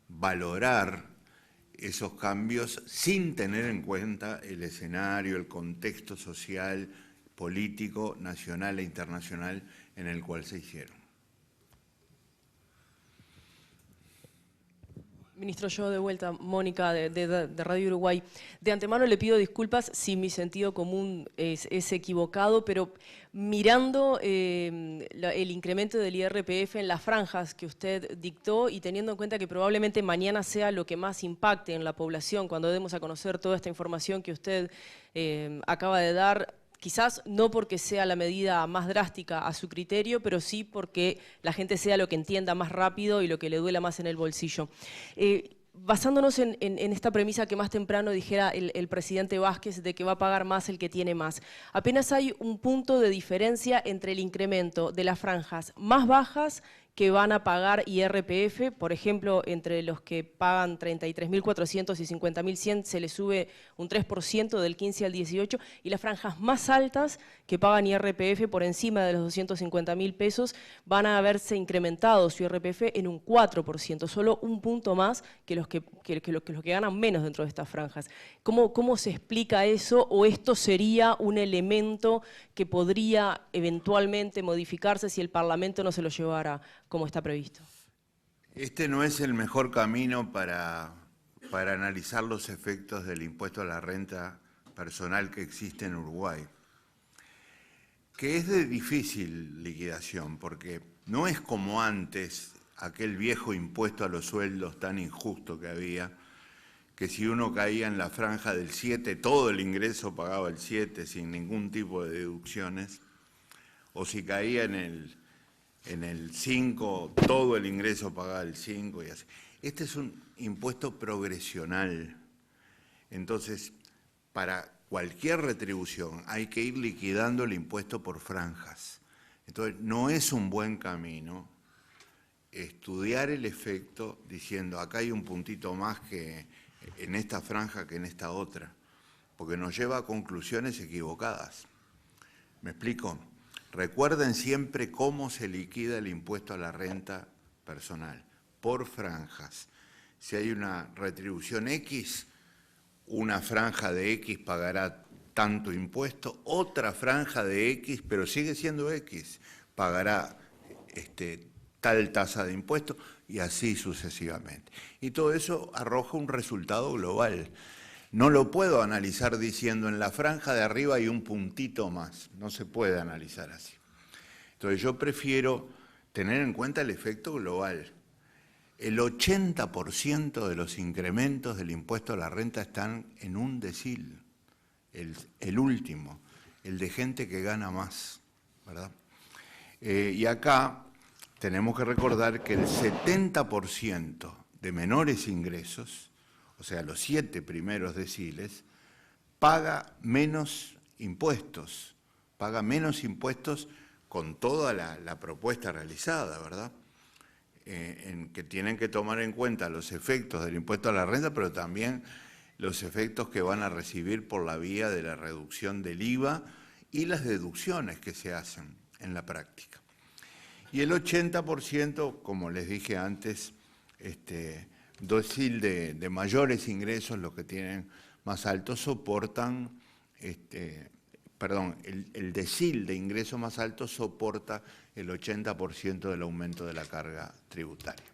valorar esos cambios sin tener en cuenta el escenario, el contexto social, político, nacional e internacional en el cual se hicieron. Ministro, yo de vuelta, Mónica de Radio Uruguay. De antemano le pido disculpas si mi sentido común es equivocado, pero mirando el incremento del IRPF en las franjas que usted dictó y teniendo en cuenta que probablemente mañana sea lo que más impacte en la población cuando demos a conocer toda esta información que usted acaba de dar, quizás no porque sea la medida más drástica a su criterio, pero sí porque la gente sea lo que entienda más rápido y lo que le duela más en el bolsillo. Basándonos en esta premisa que más temprano dijera el presidente Vázquez de que va a pagar más el que tiene más, apenas hay un punto de diferencia entre el incremento de las franjas más bajas que van a pagar IRPF, por ejemplo, entre los que pagan 33.400 y 50.100 se les sube un 3% del 15 al 18, y las franjas más altas que pagan IRPF por encima de los 250.000 pesos van a haberse incrementado su IRPF en un 4%, solo un punto más que los que ganan menos dentro de estas franjas. ¿Cómo se explica eso, o esto sería un elemento que podría eventualmente modificarse si el Parlamento no se lo llevara como está previsto? Este no es el mejor camino para analizar los efectos del impuesto a la renta personal que existe en Uruguay, que es de difícil liquidación, porque no es como antes, aquel viejo impuesto a los sueldos tan injusto que había, que si uno caía en la franja del 7, todo el ingreso pagaba el 7 sin ningún tipo de deducciones, o si caía en el 5, todo el ingreso pagaba el 5 y así. Este es un impuesto progresional. Entonces, para cualquier retribución hay que ir liquidando el impuesto por franjas. Entonces, no es un buen camino estudiar el efecto diciendo acá hay un puntito más que en esta franja que en esta otra, porque nos lleva a conclusiones equivocadas. ¿Me explico? Recuerden siempre cómo se liquida el impuesto a la renta personal, por franjas. Si hay una retribución X, una franja de X pagará tanto impuesto, otra franja de X, pero sigue siendo X, pagará tal tasa de impuesto y así sucesivamente. Y todo eso arroja un resultado global. No lo puedo analizar diciendo en la franja de arriba hay un puntito más, no se puede analizar así. Entonces yo prefiero tener en cuenta el efecto global. El 80% de los incrementos del impuesto a la renta están en un decil, el último, el de gente que gana más, ¿verdad? Y acá tenemos que recordar que el 70% de menores ingresos, o sea, los 7 primeros deciles, paga menos impuestos con toda la propuesta realizada, ¿verdad? En que tienen que tomar en cuenta los efectos del impuesto a la renta, pero también los efectos que van a recibir por la vía de la reducción del IVA y las deducciones que se hacen en la práctica. Y el 80%, como les dije antes, decil de mayores ingresos, los que tienen más altos, soportan, el decil de ingresos más altos soporta el 80% del aumento de la carga tributaria.